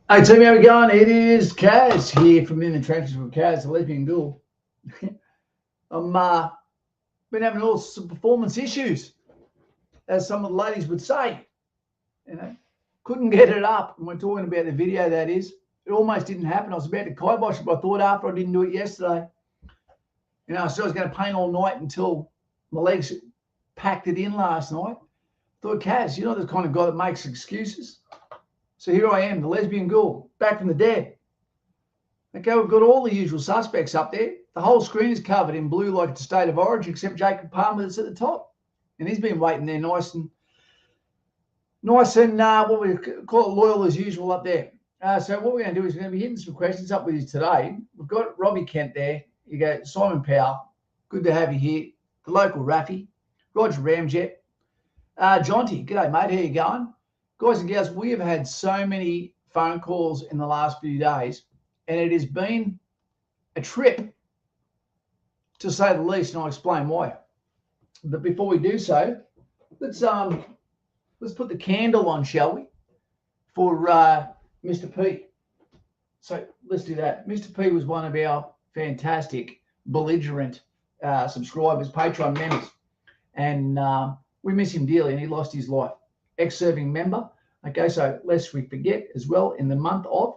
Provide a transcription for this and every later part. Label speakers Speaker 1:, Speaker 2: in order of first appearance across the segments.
Speaker 1: Hey, Tim, how we going? It is Kaz here from In the Trenches with Kaz, the lesbian ghoul. I'm been having all some performance issues, as some of the ladies would say. You know, couldn't get it up. And we're talking about the video, that is. It almost didn't happen. I was about to kibosh it, but I thought after I didn't do it yesterday. I said I was going to paint all night until my legs packed it in last night. I thought, Kaz, you're not the kind of guy that makes excuses. So here I am, the lesbian ghoul, back from the dead. Okay, we've got all the usual suspects up there. The whole screen is covered in blue like it's a state of origin, except Jacob Palmer that's at the top. And he's been waiting there nice and what we call it, loyal as usual up there. So what we're going to do is we're going to be hitting some questions up with you today. We've got Robbie Kent there. You go, Simon Powell, good to have you here. The local Raffy, Roger Ramjet. Jonty, g'day mate, how you going? Guys and gals, we have had so many phone calls in the last few days, and it has been a trip, to say the least, and I'll explain why. But before we do so, let's put the candle on, shall we, for Mr. P. So let's do that. Mr. P was one of our fantastic, belligerent subscribers, Patreon members, and we miss him dearly, and he lost his life. Ex-serving member. Okay, so lest we forget as well, in the month of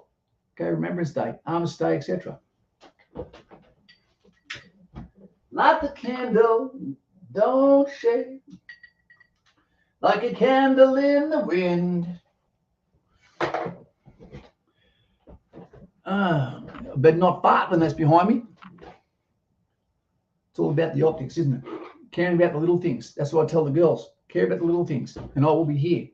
Speaker 1: Remembrance Day, Armistice Day, etc. Light the candle, don't shake, like a candle in the wind. But not fart when that's behind me. It's all about the optics, isn't it? Caring about the little things. That's what I tell the girls. Care about the little things, and I will be here.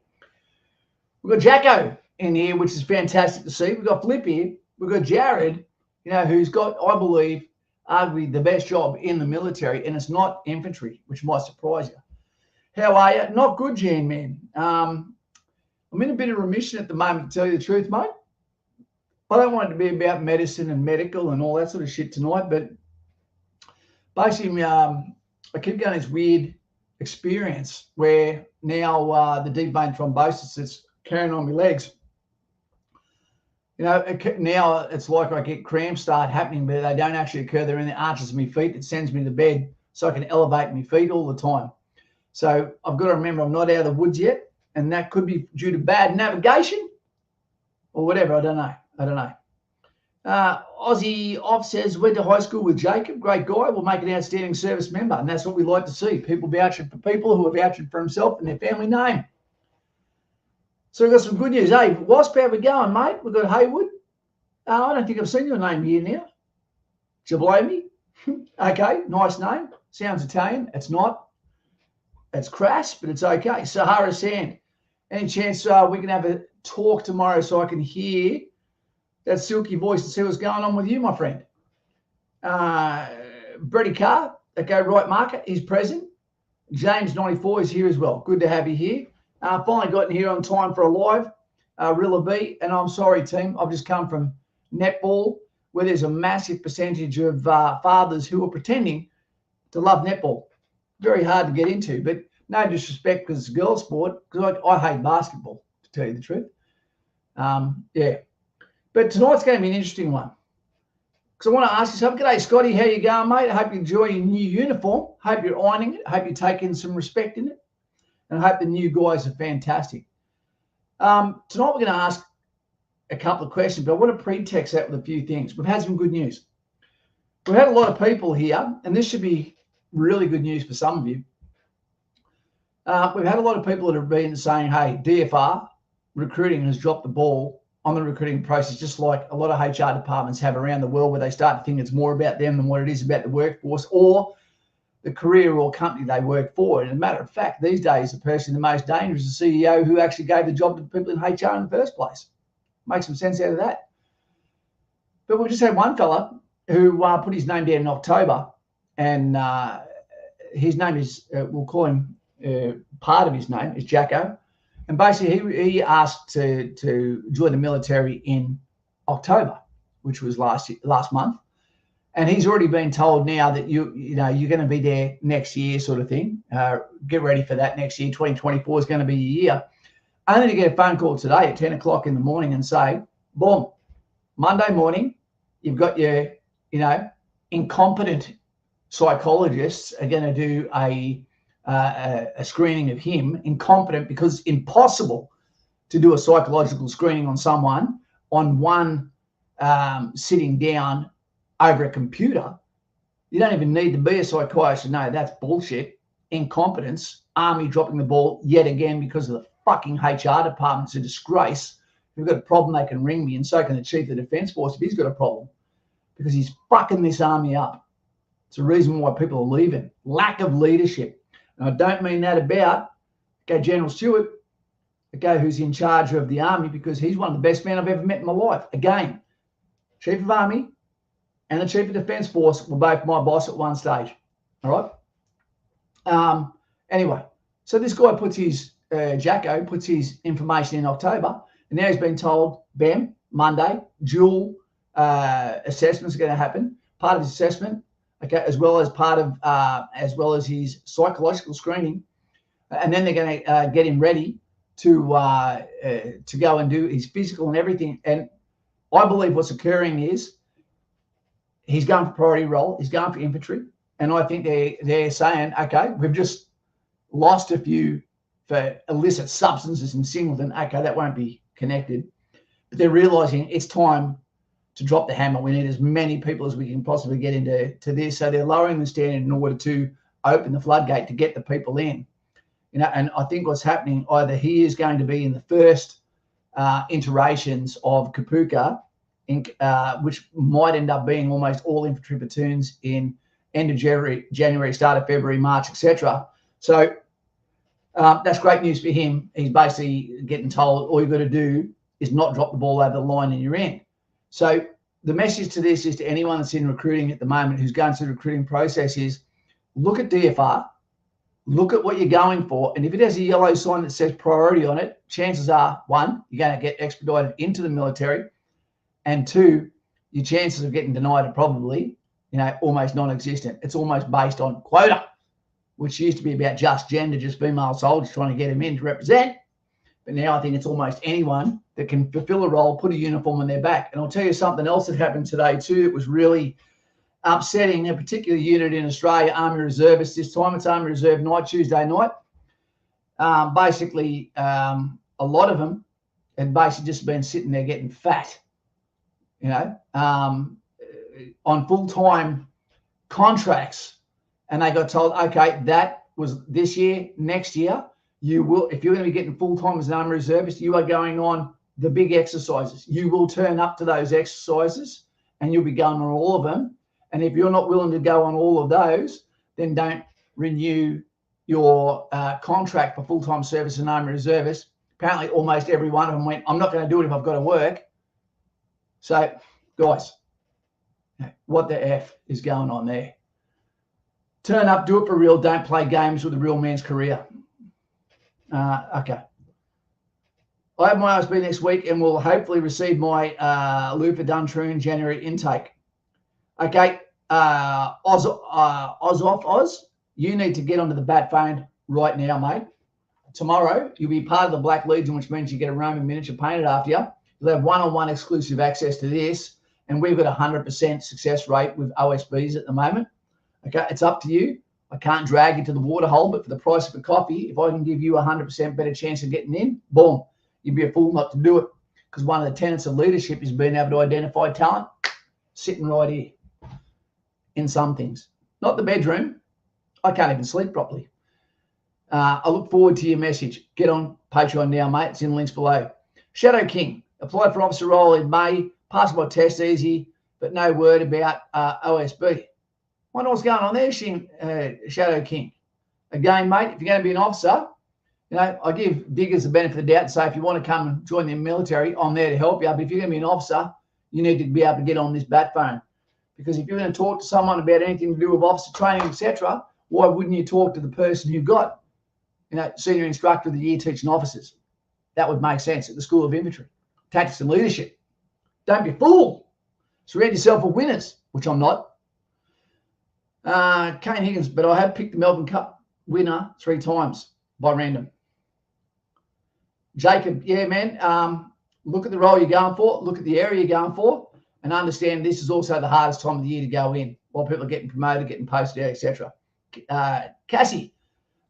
Speaker 1: We've got Jacko in here, which is fantastic to see. We've got Flip here. We've got Jared, who's got, I believe, arguably the best job in the military, and it's not infantry, which might surprise you. How are you? Not good, Jan, man. I'm in a bit of remission at the moment, to tell you the truth, mate. I don't want it to be about medicine and medical and all that sort of shit tonight, but basically, I keep going this weird experience where now the deep vein thrombosis that's carrying on my legs, now it's like I get cramps start happening, but they don't actually occur. They're in the arches of my feet. It sends me to bed so I can elevate my feet all the time. So I've got to remember I'm not out of the woods yet, and that could be due to bad navigation or whatever. I don't know. Aussie Off says, went to high school with Jacob. Great guy. Will make an outstanding service member. And that's what we like to see. People vouching for people who are vouching for himself and their family name. So we've got some good news. Hey, Wasp, how we going, mate? We've got Haywood. I don't think I've seen your name here now. Jablomi. Okay, nice name. Sounds Italian. It's not. It's crass, but it's okay. Sahara Sand. Any chance we can have a talk tomorrow so I can hear that silky voice and see what's going on with you, my friend? Brady Carr, okay, right marker, he's present. James 94 is here as well. Good to have you here. Finally gotten here on time for a live, Rilla B. And I'm sorry, team, I've just come from netball, where there's a massive percentage of fathers who are pretending to love netball. Very hard to get into, but no disrespect because it's a girls' sport, because I hate basketball, to tell you the truth. Yeah. But tonight's going to be an interesting one, because I want to ask you something. G'day, Scotty. How you going, mate? I hope you enjoy your new uniform. Hope you're ironing it. Hope you're taking some respect in it. And I hope the new guys are fantastic. Tonight we're going to ask a couple of questions, but I want to pretext that with a few things. We've had some good news. We've had a lot of people here, and this should be really good news for some of you. We've had a lot of people that have been saying, hey, DFR recruiting has dropped the ball on the recruiting process, just like a lot of HR departments have around the world, where they start to think it's more about them than what it is about the workforce or the career or company they work for. And as a matter of fact, these days, the person the most dangerous is the CEO who actually gave the job to the people in HR in the first place. Makes some sense out of that. But we just had one fella who put his name down in October, and his name is, we'll call him, part of his name is Jacko. And basically, he asked to join the military in October, which was last month. And he's already been told now that you're going to be there next year, sort of thing. Get ready for that next year. 2024 is going to be your year. Only to get a phone call today at 10 o'clock in the morning and say, Boom. Monday morning, you've got your, incompetent psychologists are going to do a screening of him. Incompetent because it's impossible to do a psychological screening on someone on one sitting down over a computer. You don't even need to be a psychiatrist. No, that's bullshit. Incompetence. Army dropping the ball yet again because of the fucking HR department. It's a disgrace. If you've got a problem, they can ring me, and so can the Chief of the Defence Force if he's got a problem, because he's fucking this army up. It's the reason why people are leaving. Lack of leadership. And I don't mean that about General Stewart, the guy who's in charge of the army, because he's one of the best men I've ever met in my life. Again, Chief of Army and the Chief of Defence Force were both my boss at one stage. All right. Anyway, so this guy puts his Jacko puts his information in October, and now he's been told, bam, Monday, dual assessments are going to happen. Part of his assessment, okay, as well as his psychological screening, and then they're going to get him ready to go and do his physical and everything. And I believe what's occurring is he's going for priority role, he's going for infantry, and I think they're saying, okay, we've just lost a few for illicit substances in Singleton. Okay, that won't be connected, but they're realizing it's time to drop the hammer. We need as many people as we can possibly get into this. So they're lowering the standard in order to open the floodgate to get the people in. And I think what's happening, either he is going to be in the first iterations of Kapuka, which might end up being almost all infantry platoons in end of January, start of February, March, etc. So that's great news for him. He's basically getting told all you've got to do is not drop the ball over the line and you're in. So the message to this is to anyone that's in recruiting at the moment who's going through the recruiting process is look at DFR, look at what you're going for, and if it has a yellow sign that says priority on it, chances are, one, you're going to get expedited into the military, and two, your chances of getting denied are probably, almost non-existent. It's almost based on quota, which used to be about just gender, just female soldiers trying to get them in to represent. But now I think it's almost anyone that can fulfill a role, put a uniform on their back. And I'll tell you something else that happened today too. It was really upsetting. A particular unit in Australia, Army Reservists, this time it's Army Reserve night, Tuesday night. Basically, a lot of them had basically just been sitting there getting fat, on full-time contracts. And they got told, okay, that was this year, next year, you will, if you're going to be getting full-time as an Army Reservist, you are going on the big exercises. You will turn up to those exercises and you'll be going on all of them. And if you're not willing to go on all of those, then don't renew your contract for full-time service as an Army Reservist. Apparently, almost every one of them went, I'm not going to do it if I've got to work. So, guys, what the F is going on there? Turn up, do it for real. Don't play games with a real man's career. Okay. I have my OSB next week and will hopefully receive my Lufa Duntroon January intake. Okay. Oz off, Oz. You need to get onto the bat phone right now, mate. Tomorrow, you'll be part of the Black Legion, which means you get a Roman miniature painted after you. You'll have one-on-one exclusive access to this. And we've got a 100% success rate with OSBs at the moment. Okay, it's up to you. I can't drag you to the water hole, but for the price of a coffee, if I can give you a 100% better chance of getting in, boom, you'd be a fool not to do it. Because one of the tenets of leadership is being able to identify talent, sitting right here in some things. Not the bedroom. I can't even sleep properly. I look forward to your message. Get on Patreon now, mate. It's in the links below. Shadow King. Applied for officer role in May. Passed my test easy, but no word about OSB. Wonder what's going on there, Shadow King. Again, mate, if you're going to be an officer, I give diggers the benefit of the doubt and say if you want to come and join the military, I'm there to help you. But if you're going to be an officer, you need to be able to get on this bat phone. Because if you're going to talk to someone about anything to do with officer training, etc., why wouldn't you talk to the person who got, senior instructor of the year teaching officers? That would make sense at the School of Infantry. Tactics and leadership. Don't be a fool. Surround yourself with winners, which I'm not. Kane Higgins, but I have picked the Melbourne Cup winner 3 times by random. Jacob, yeah, man. look at the role you're going for, look at the area you're going for, and understand this is also the hardest time of the year to go in while people are getting promoted, getting posted out, etc. Cassie,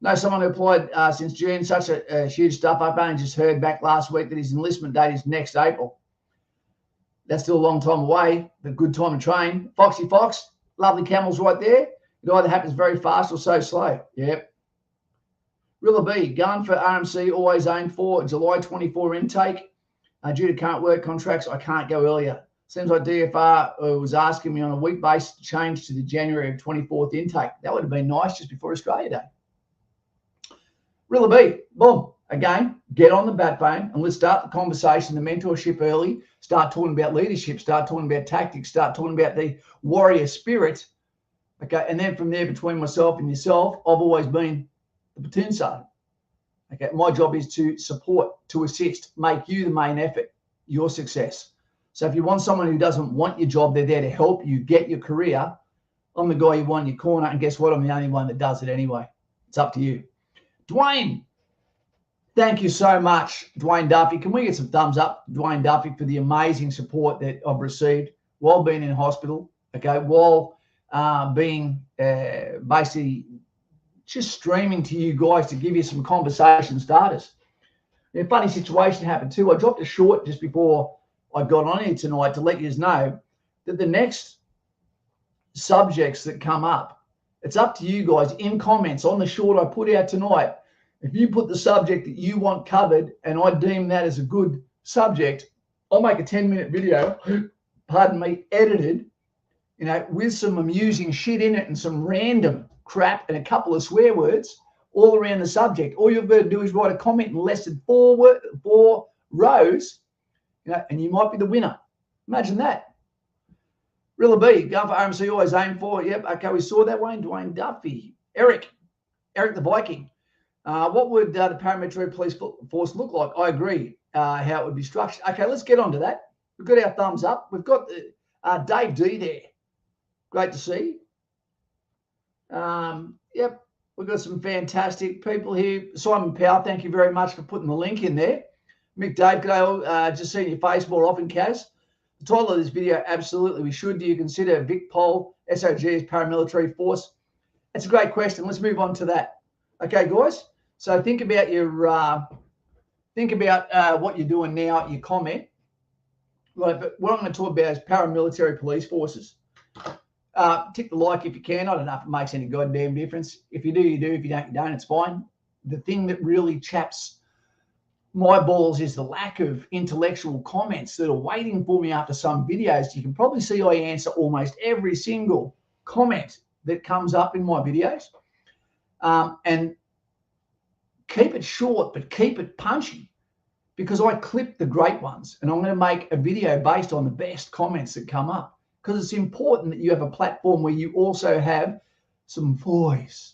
Speaker 1: know someone who applied since June, such a huge stuff. I've only just heard back last week that his enlistment date is next April. That's still a long time away, but good time to train. Foxy Fox, lovely camels right there. It either happens very fast or so slow. Yep. Rilla B, going for RMC, always aim for July 24 intake. Due to current work contracts, I can't go earlier. Seems like DFR was asking me on a week basis to change to the January of 24th intake. That would have been nice just before Australia Day. Rilla B, boom. Again, get on the bat phone and let's start the conversation, the mentorship early. Start talking about leadership, start talking about tactics, start talking about the warrior spirit. Okay, and then from there, between myself and yourself, I've always been the platoon sergeant. Okay, my job is to support, to assist, make you the main effort, your success. So if you want someone who doesn't want your job, they're there to help you get your career. I'm the guy you want in your corner, and guess what? I'm the only one that does it anyway. It's up to you. Dwayne, thank you so much, Dwayne Duffy. Can we get some thumbs up, Dwayne Duffy, for the amazing support that I've received while being in hospital, okay, while being basically just streaming to you guys to give you some conversation starters. A funny situation happened too. I dropped a short just before I got on here tonight to let you know that the next subjects that come up, it's up to you guys in comments on the short I put out tonight. If you put the subject that you want covered and I deem that as a good subject, I'll make a 10-minute video, pardon me, edited, you know, with some amusing shit in it and some random crap and a couple of swear words all around the subject. All you've got to do is write a comment in less than four rows, you know, and you might be the winner. Imagine that. Rilla B, going for RMC, always aim for. Yep, okay, we saw that one. Dwayne Duffy. Eric the Viking. What would the paramilitary police force look like? I agree how it would be structured. Okay, let's get on to that. We've got our thumbs up. We've got Dave D there. Great to see. Yep, we've got some fantastic people here. Simon Powell, thank you very much for putting the link in there. Mick Dave, could I just see your face more often, Kaz? The title of this video, absolutely we should. Do you consider Vic Pol, SOG as paramilitary force? That's a great question. Let's move on to that. Okay, guys. So think about your what you're doing now, your comment. Right, but what I'm going to talk about is paramilitary police forces. Tick the like if you can. I don't know if it makes any goddamn difference. If you do, you do. If you don't, you don't. It's fine. The thing that really chaps my balls is the lack of intellectual comments that are waiting for me after some videos. You can probably see I answer almost every single comment that comes up in my videos. And keep it short, but keep it punchy, because I clip the great ones and I'm going to make a video based on the best comments that come up, because it's important that you have a platform where you also have some voice.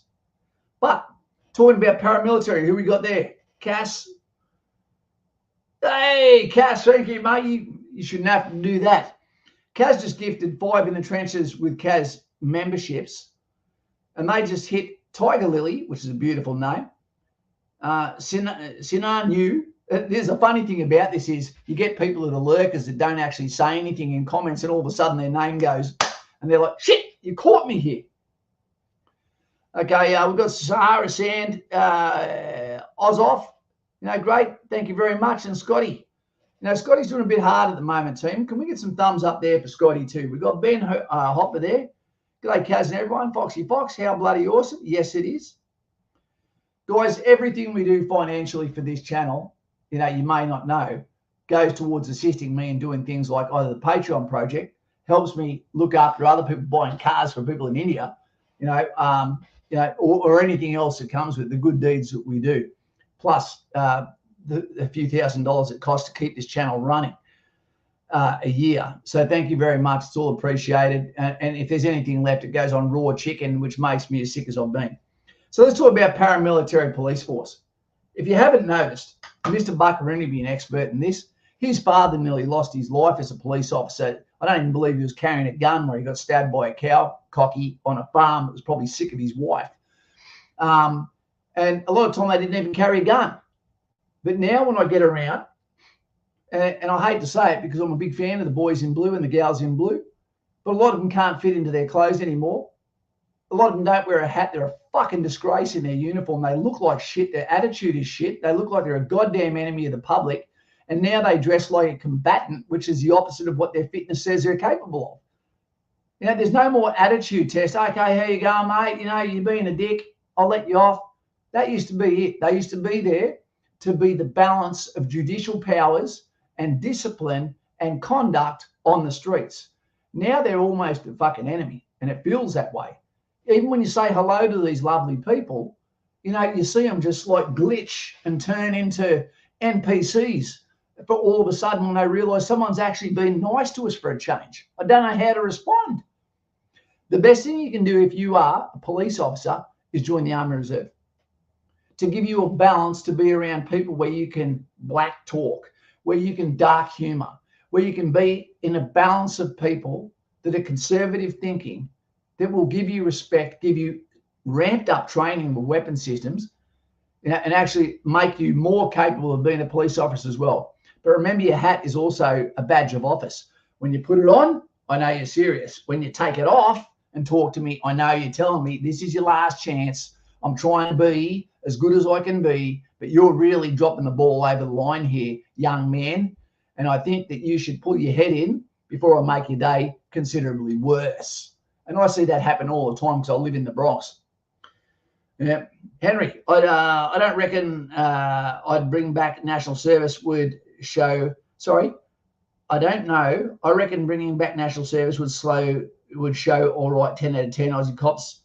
Speaker 1: But talking about paramilitary, who we got there? Cass. Hey, Cass, thank you, mate. You shouldn't have to do that. Kaz just gifted 5 in the trenches with Kaz memberships, and they just hit Tiger Lily, which is a beautiful name. Sinan Yu. There's a funny thing about this is you get people that are lurkers that don't actually say anything in comments, and all of a sudden their name goes, and they're like, shit, you caught me here. Okay, we've got Sahara Sand, Ozoff. You know, great. Thank you very much. And Scotty. You know, Scotty's doing a bit hard at the moment, team. Can we get some thumbs up there for Scotty too? We've got Ben Hopper there. G'day, Kaz and everyone. Foxy Fox, how bloody awesome. Yes, it is. Guys, everything we do financially for this channel, you know, you may not know, goes towards assisting me in doing things like either the Patreon project, helps me look after other people buying cars for people in India, or anything else that comes with the good deeds that we do, plus the few $1,000s it costs to keep this channel running a year. So thank you very much. It's all appreciated. And if there's anything left, it goes on raw chicken, which makes me as sick as I've been. So let's talk about paramilitary police force. If you haven't noticed, Mr. Buccarini be an expert in this. His father nearly lost his life as a police officer. I don't even believe he was carrying a gun where he got stabbed by a cow cocky on a farm that was probably sick of his wife. And a lot of time they didn't even carry a gun. But now when I get around And I hate to say it because I'm a big fan of the boys in blue and the gals in blue, but a lot of them can't fit into their clothes anymore. A lot of them don't wear a hat. They're a fucking disgrace in their uniform. They look like shit. Their attitude is shit. They look like they're a goddamn enemy of the public. And now they dress like a combatant, which is the opposite of what their fitness says they're capable of. You know, there's no more attitude test. Okay, how you going, mate? You know, you're being a dick. I'll let you off. That used to be it. They used to be there to be the balance of judicial powers and discipline and conduct on the streets. Now they're almost a fucking enemy, and it feels that way. Even when you say hello to these lovely people, you know, you see them just like glitch and turn into NPCs. But all of a sudden, when they realise someone's actually been nice to us for a change, I don't know how to respond. The best thing you can do if you are a police officer is join the Army Reserve, to give you a balance to be around people where you can black talk, where you can dark humour, where you can be in a balance of people that are conservative thinking, that will give you respect, give you ramped up training with weapon systems, and actually make you more capable of being a police officer as well. But remember, your hat is also a badge of office. When you put it on, I know you're serious. When you take it off and talk to me, I know you're telling me this is your last chance. I'm trying to be as good as I can be, but you're really dropping the ball over the line here, young man. And I think that you should pull your head in before I make your day considerably worse. And I see that happen all the time because I live in the Bronx. Yeah, Henry, I don't reckon I'd bring back national service would show. Sorry, I don't know. I reckon bringing back national service would show all right. 10 out of 10 Aussie cops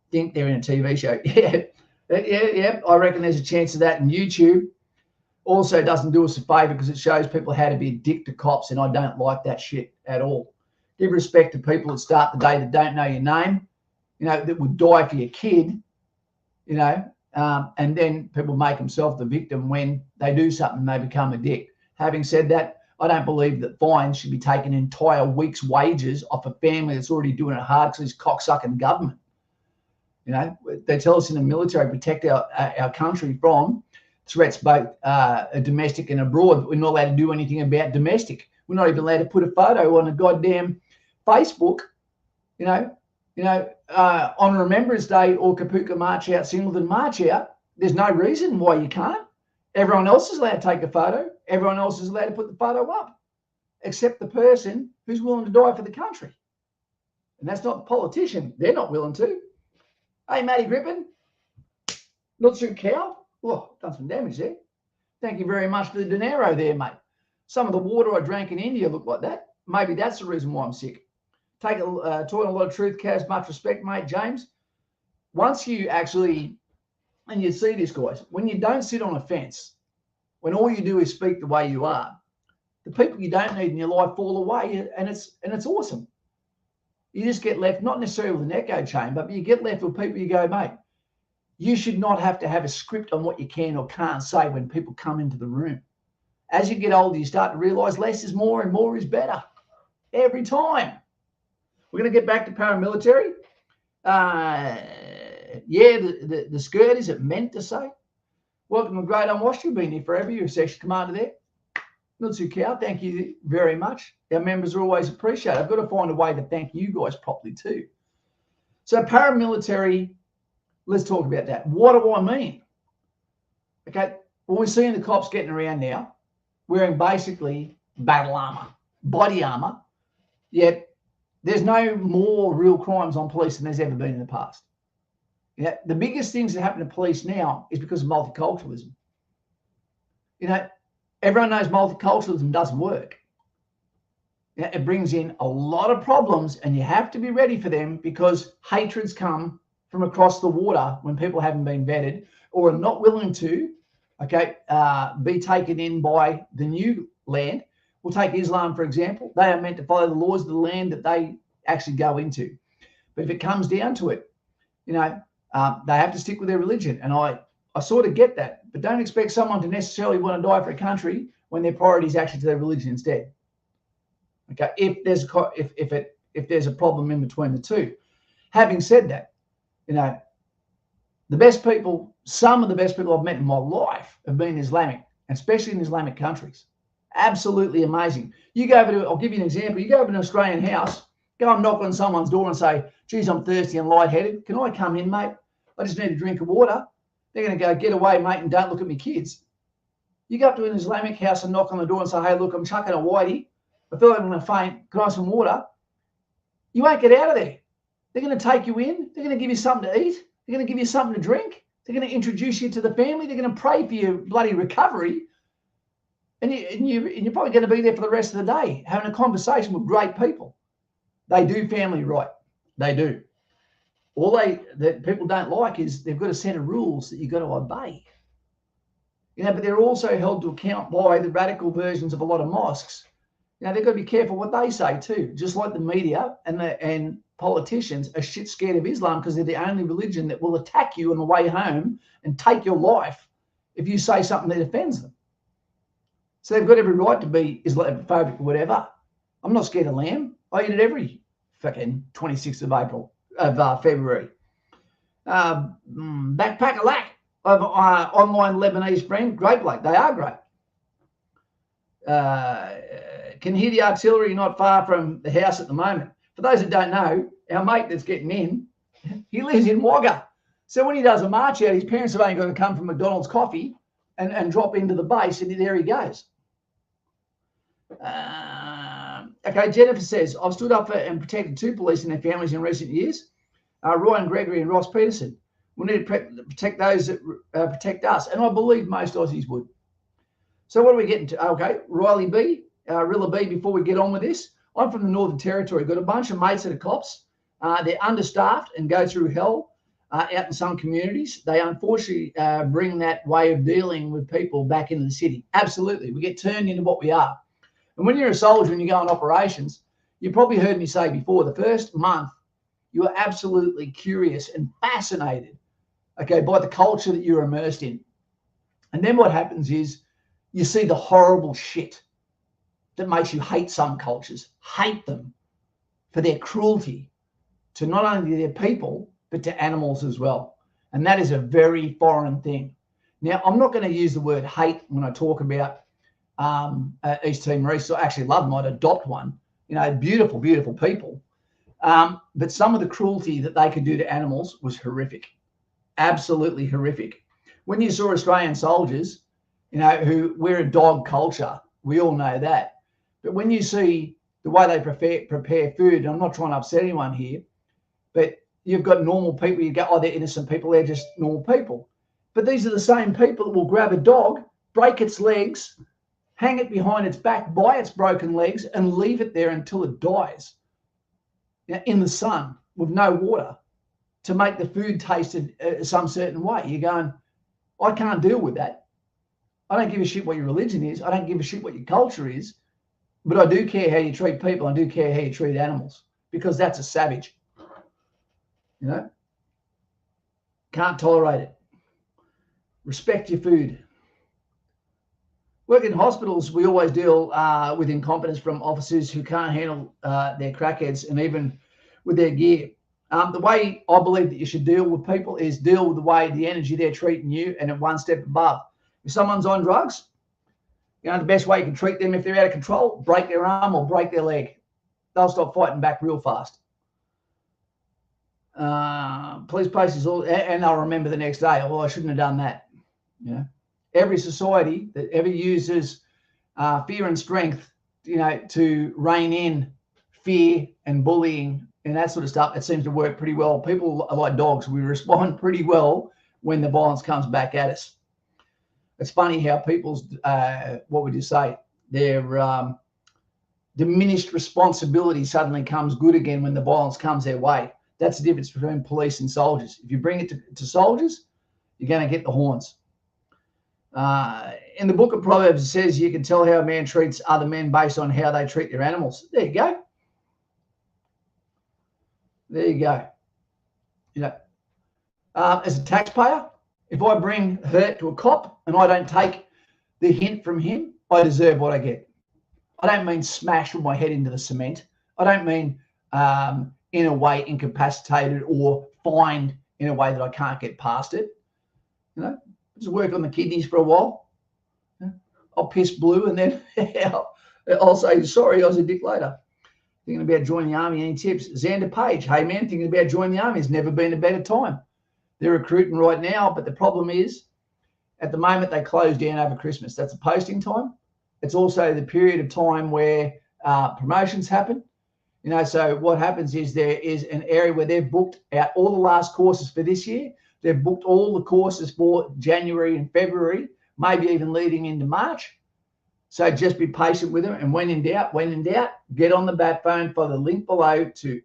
Speaker 1: think they're in a TV show. Yeah. I reckon there's a chance of that. And YouTube also doesn't do us a favour because it shows people how to be a dick to cops, and I don't like that shit at all. Give respect to people that start the day that don't know your name, you know, that would die for your kid, you know, and then people make themselves the victim when they do something, they become a dick. Having said that, I don't believe that fines should be taking an entire week's wages off a family that's already doing it hard because it's cocksucking government. You know, they tell us in the military protect our country from threats both domestic and abroad, but we're not allowed to do anything about domestic. We're not even allowed to put a photo on a goddamn Facebook, you know, on Remembrance Day or Kapuka March Out, Singleton March Out. There's no reason why you can't. Everyone else is allowed to take a photo. Everyone else is allowed to put the photo up, except the person who's willing to die for the country. And that's not the politician. They're not willing to. Hey, Matty Griffin, not so cow. Oh, done some damage there. Thank you very much for the dinero there, mate. Some of the water I drank in India looked like that. Maybe that's the reason why I'm sick. Talking a lot of truth, Kaz, much respect, mate, James. Once you actually, and you see this, guys, when you don't sit on a fence, when all you do is speak the way you are, the people you don't need in your life fall away, and it's awesome. You just get left, not necessarily with an echo chamber, but you get left with people you go, mate, you should not have to have a script on what you can or can't say when people come into the room. As you get older, you start to realise less is more and more is better every time. We're going to get back to paramilitary. Yeah, the skirt, is it meant to say? Welcome to Great Unwashed. You've been here forever. You're a section commander there. Nutsu Cow, thank you very much. Our members are always appreciated. I've got to find a way to thank you guys properly too. So paramilitary, let's talk about that. What do I mean? Okay, well, we're seeing the cops getting around now wearing basically battle armour, body armour, yet there's no more real crimes on police than there's ever been in the past. Yeah, the biggest things that happen to police now is because of multiculturalism. You know, everyone knows multiculturalism doesn't work. You know, it brings in a lot of problems, and you have to be ready for them because hatreds come from across the water when people haven't been vetted or are not willing to, be taken in by the new land. We'll take Islam, for example. They are meant to follow the laws of the land that they actually go into. But if it comes down to it, you know, they have to stick with their religion. And I sort of get that. But don't expect someone to necessarily want to die for a country when their priority is actually to their religion instead. Okay, if there's a problem in between the two. Having said that, you know, some of the best people I've met in my life have been Islamic, especially in Islamic countries. Absolutely amazing. You go over to, I'll give you an example. You go over to an Australian house, go and knock on someone's door and say, geez, I'm thirsty and lightheaded. Can I come in, mate? I just need a drink of water. They're going to go, get away, mate, and don't look at me kids. You go up to an Islamic house and knock on the door and say, hey, look, I'm chucking a whitey. I feel like I'm going to faint. Can I have some water? You won't get out of there. They're going to take you in. They're going to give you something to eat. They're going to give you something to drink. They're going to introduce you to the family. They're going to pray for your bloody recovery. And you're probably going to be there for the rest of the day having a conversation with great people. They do family right. They do. All that people don't like is they've got a set of rules that you've got to obey. But they're also held to account by the radical versions of a lot of mosques. They've got to be careful what they say too. Just like the media and politicians are shit scared of Islam because they're the only religion that will attack you on the way home and take your life if you say something that offends them. So they've got every right to be Islamophobic or whatever. I'm not scared of lamb. I eat it every fucking 26th of February. Backpacker Lack of online Lebanese friend, great bloke. They are great. Can hear the artillery not far from the house at the moment. For those that don't know, our mate that's getting in, he lives in Wagga. So when he does a march out, his parents have only got to come from McDonald's coffee and drop into the base, and there he goes. Okay, Jennifer says, I've stood up for and protected 2 police and their families in recent years, Ryan Gregory and Ross Peterson. We need to protect those that protect us, and I believe most Aussies would. So what are we getting to? Okay, Riley B, Rilla B, before we get on with this, I'm from the Northern Territory. Got a bunch of mates that are cops. They're understaffed and go through hell out in some communities. They unfortunately bring that way of dealing with people back into the city. Absolutely. We get turned into what we are. And when you're a soldier and you go on operations, you probably heard me say before, the first month, you are absolutely curious and fascinated, okay, by the culture that you're immersed in. And then what happens is you see the horrible shit that makes you hate some cultures, hate them for their cruelty to not only their people, but to animals as well. And that is a very foreign thing. Now, I'm not going to use the word hate when I talk about East Timor. So I actually love them. I'd adopt one. Beautiful, beautiful people. But some of the cruelty that they could do to animals was horrific. Absolutely horrific. When you saw Australian soldiers, who we're a dog culture, we all know that. But when you see the way they prepare food, and I'm not trying to upset anyone here, but you've got normal people, you go, oh, they're innocent people, they're just normal people. But these are the same people that will grab a dog, break its legs, hang it behind its back by its broken legs, and leave it there until it dies in the sun with no water to make the food tasted some certain way. You're going, I can't deal with that. I don't give a shit what your religion is. I don't give a shit what your culture is. But I do care how you treat people. I do care how you treat animals, because that's a savage. Can't tolerate it. Respect your food. Work in hospitals, we always deal with incompetence from officers who can't handle their crackheads, and even with their gear. The way I believe that you should deal with people is deal with the way the energy they're treating you, and at one step above. If someone's on drugs, the best way you can treat them if they're out of control, break their arm or break their leg. They'll stop fighting back real fast. Police places, and they'll remember the next day, oh, I shouldn't have done that. Every society that ever uses fear and strength, to rein in fear and bullying and that sort of stuff, it seems to work pretty well. People are like dogs. We respond pretty well when the violence comes back at us. It's funny how people's, what would you say, their diminished responsibility suddenly comes good again when the violence comes their way. That's the difference between police and soldiers. If you bring it to soldiers, you're going to get the horns. In the book of Proverbs, it says you can tell how a man treats other men based on how they treat their animals. There you go. There you go. As a taxpayer, if I bring hurt to a cop and I don't take the hint from him, I deserve what I get. I don't mean smash with my head into the cement. I don't mean in a way incapacitated or fined in a way that I can't get past it. Just work on the kidneys for a while. I I'll piss blue, and then I'll say, sorry, I was a dick later. Thinking about joining the army, any tips? Xander Page, hey man, thinking about joining the army. It's never been a better time. They're recruiting right now, but the problem is, at the moment, they close down over Christmas. That's a posting time. It's also the period of time where promotions happen. So what happens is there is an area where they've booked out all the last courses for this year. They've booked all the courses for January and February, maybe even leading into March. So just be patient with them. And when in doubt, get on the bat phone for the link below to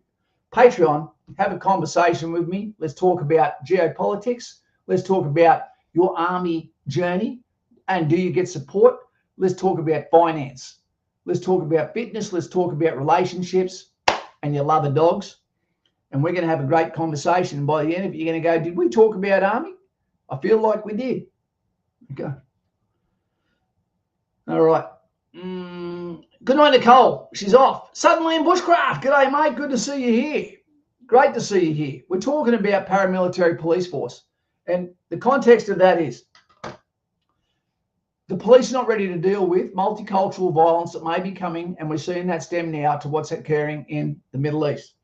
Speaker 1: Patreon. Have a conversation with me. Let's talk about geopolitics. Let's talk about your army journey. And do you get support? Let's talk about finance. Let's talk about fitness. Let's talk about relationships and your love of dogs. And we're going to have a great conversation. And by the end of it, you're going to go, did we talk about army? I feel like we did. Okay. All right. Good night, Nicole. She's off. Suddenly in Bushcraft. G'day, mate. Good to see you here. Great to see you here. We're talking about paramilitary police force. And the context of that is the police are not ready to deal with multicultural violence that may be coming, and we're seeing that stem now to what's occurring in the Middle East.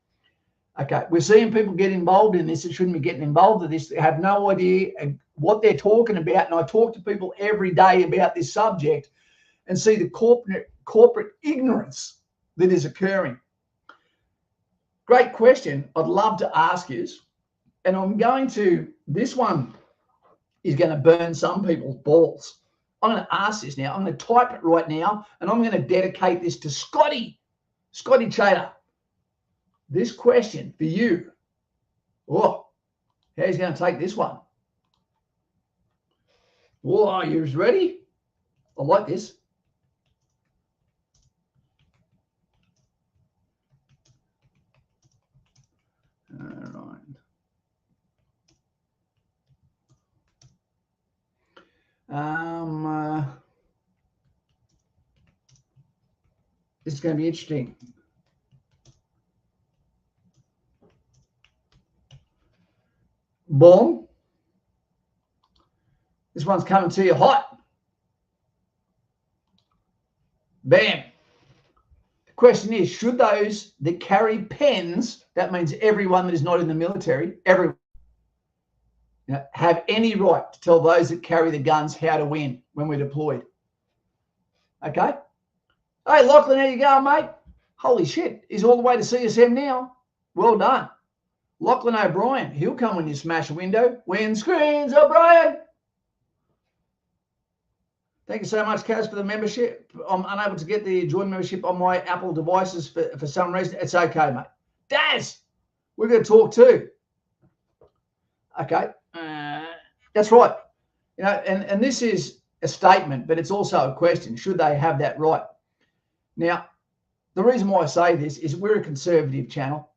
Speaker 1: Okay, we're seeing people get involved in this that shouldn't be getting involved in this. They have no idea what they're talking about, and I talk to people every day about this subject and see the corporate ignorance that is occurring. Great question. I'd love to ask you, and I'm going to, this one is going to burn some people's balls. I'm going to ask this now. I'm going to type it right now, and I'm going to dedicate this to Scotty Chater. This question for you. Oh, how's he going to take this one? Whoa, you ready? I like this. All right. This is going to be interesting. Boom. This one's coming to you hot. Bam. The question is, should those that carry pens, that means everyone that is not in the military, everyone, have any right to tell those that carry the guns how to win when we're deployed? Okay? Hey, Lachlan, how you going, mate? Holy shit, he's all the way to CSM now. Well done. Lachlan O'Brien, he'll come when you smash a window. Windscreens, O'Brien. Thank you so much, Kaz, for the membership. I'm unable to get the join membership on my Apple devices for some reason. It's okay, mate. Daz, we're going to talk too. Okay. That's right. And this is a statement, but it's also a question. Should they have that right? Now, the reason why I say this is we're a conservative channel.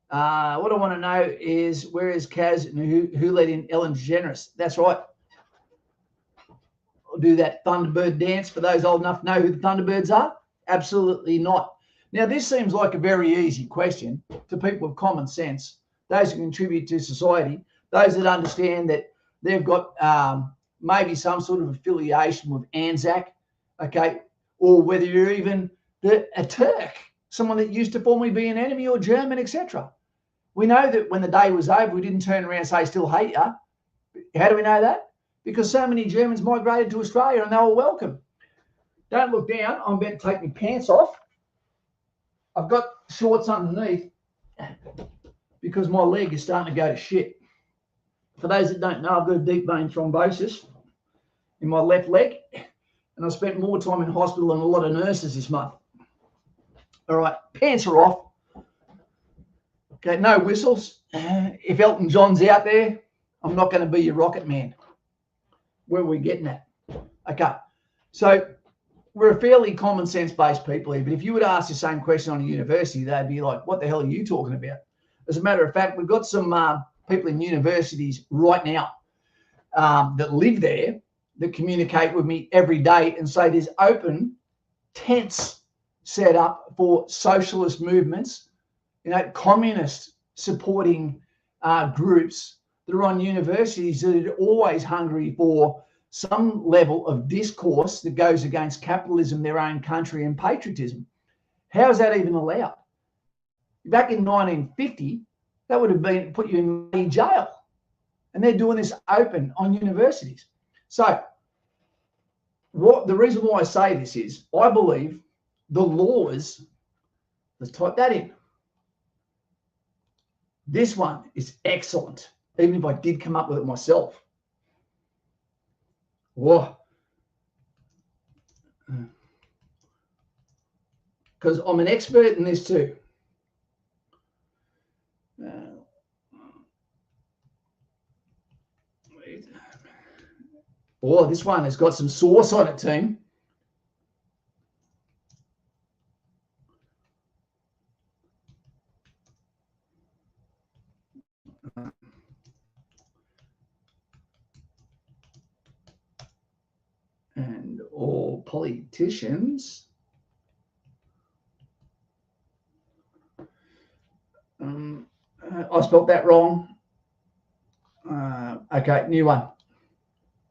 Speaker 1: What I want to know is, where is Kaz and who let in Ellen DeGeneres? That's right. I'll do that Thunderbird dance for those old enough to know who the Thunderbirds are. Absolutely not. Now, this seems like a very easy question to people with common sense, those who contribute to society, those that understand that they've got maybe some sort of affiliation with Anzac, okay, or whether you're even a Turk, someone that used to formerly be an enemy, or German, etc. We know that when the day was over, we didn't turn around and say, still hate you. How do we know that? Because so many Germans migrated to Australia and they were welcome. Don't look down. I'm about to take my pants off. I've got shorts underneath because my leg is starting to go to shit. For those that don't know, I've got a deep vein thrombosis in my left leg, and I've spent more time in hospital than a lot of nurses this month. All right, pants are off. Okay, no whistles. If Elton John's out there, I'm not going to be your rocket man. Where are we getting at? Okay, so we're a fairly common sense based people here, but if you would ask the same question on a university, they'd be like, what the hell are you talking about? As a matter of fact, we've got some people in universities right now that live there that communicate with me every day and say there's open tents set up for socialist movements, communist supporting groups that are on universities that are always hungry for some level of discourse that goes against capitalism, their own country, and patriotism. How is that even allowed? Back in 1950, that would have been put you in jail. And they're doing this open on universities. So the reason why I say this is I believe the laws, let's type that in. This one is excellent, even if I did come up with it myself. Whoa. Because I'm an expert in this too. Oh, this one has got some sauce on it, team. And all politicians I spelled that wrong. Okay, new one.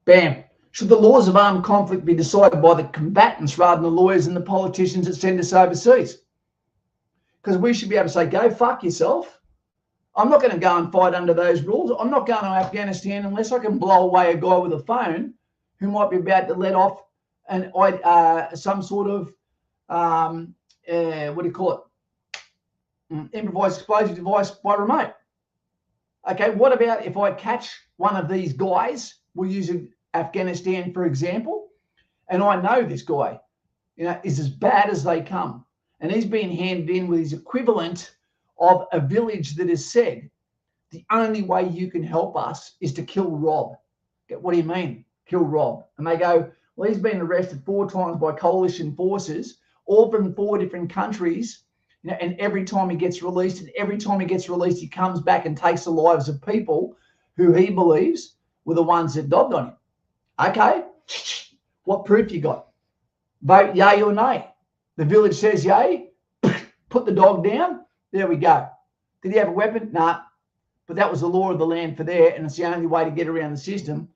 Speaker 1: Bam. Should the laws of armed conflict be decided by the combatants rather than the lawyers and the politicians that send us overseas? Because we should be able to say, go fuck yourself. I'm not going to go and fight under those rules. I'm not going to Afghanistan unless I can blow away a guy with a phone who might be about to let off some sort of, what do you call it? Improvised explosive device by remote. Okay, what about if I catch one of these guys, we'll use Afghanistan, for example, and I know this guy, is as bad as they come. And he's been handed in with his equivalent of a village that has said, the only way you can help us is to kill Rob. What do you mean, kill Rob? And they go, well, he's been arrested 4 times by coalition forces, all from 4 different countries. And every time he gets released, he comes back and takes the lives of people who he believes were the ones that dobbed on him. Okay, what proof you got? Vote yay or nay. The village says yay, put the dog down, there we go. Did he have a weapon? Nah, but that was the law of the land for there, and it's the only way to get around the system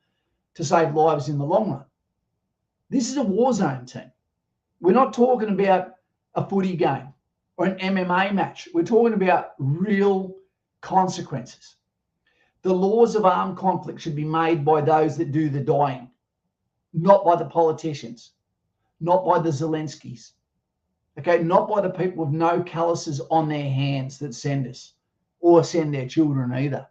Speaker 1: to save lives in the long run. This is a war zone, team. We're not talking about a footy game or an MMA match. We're talking about real consequences. The laws of armed conflict should be made by those that do the dying, not by the politicians, not by the Zelenskys, okay, not by the people with no calluses on their hands that send us or send their children either.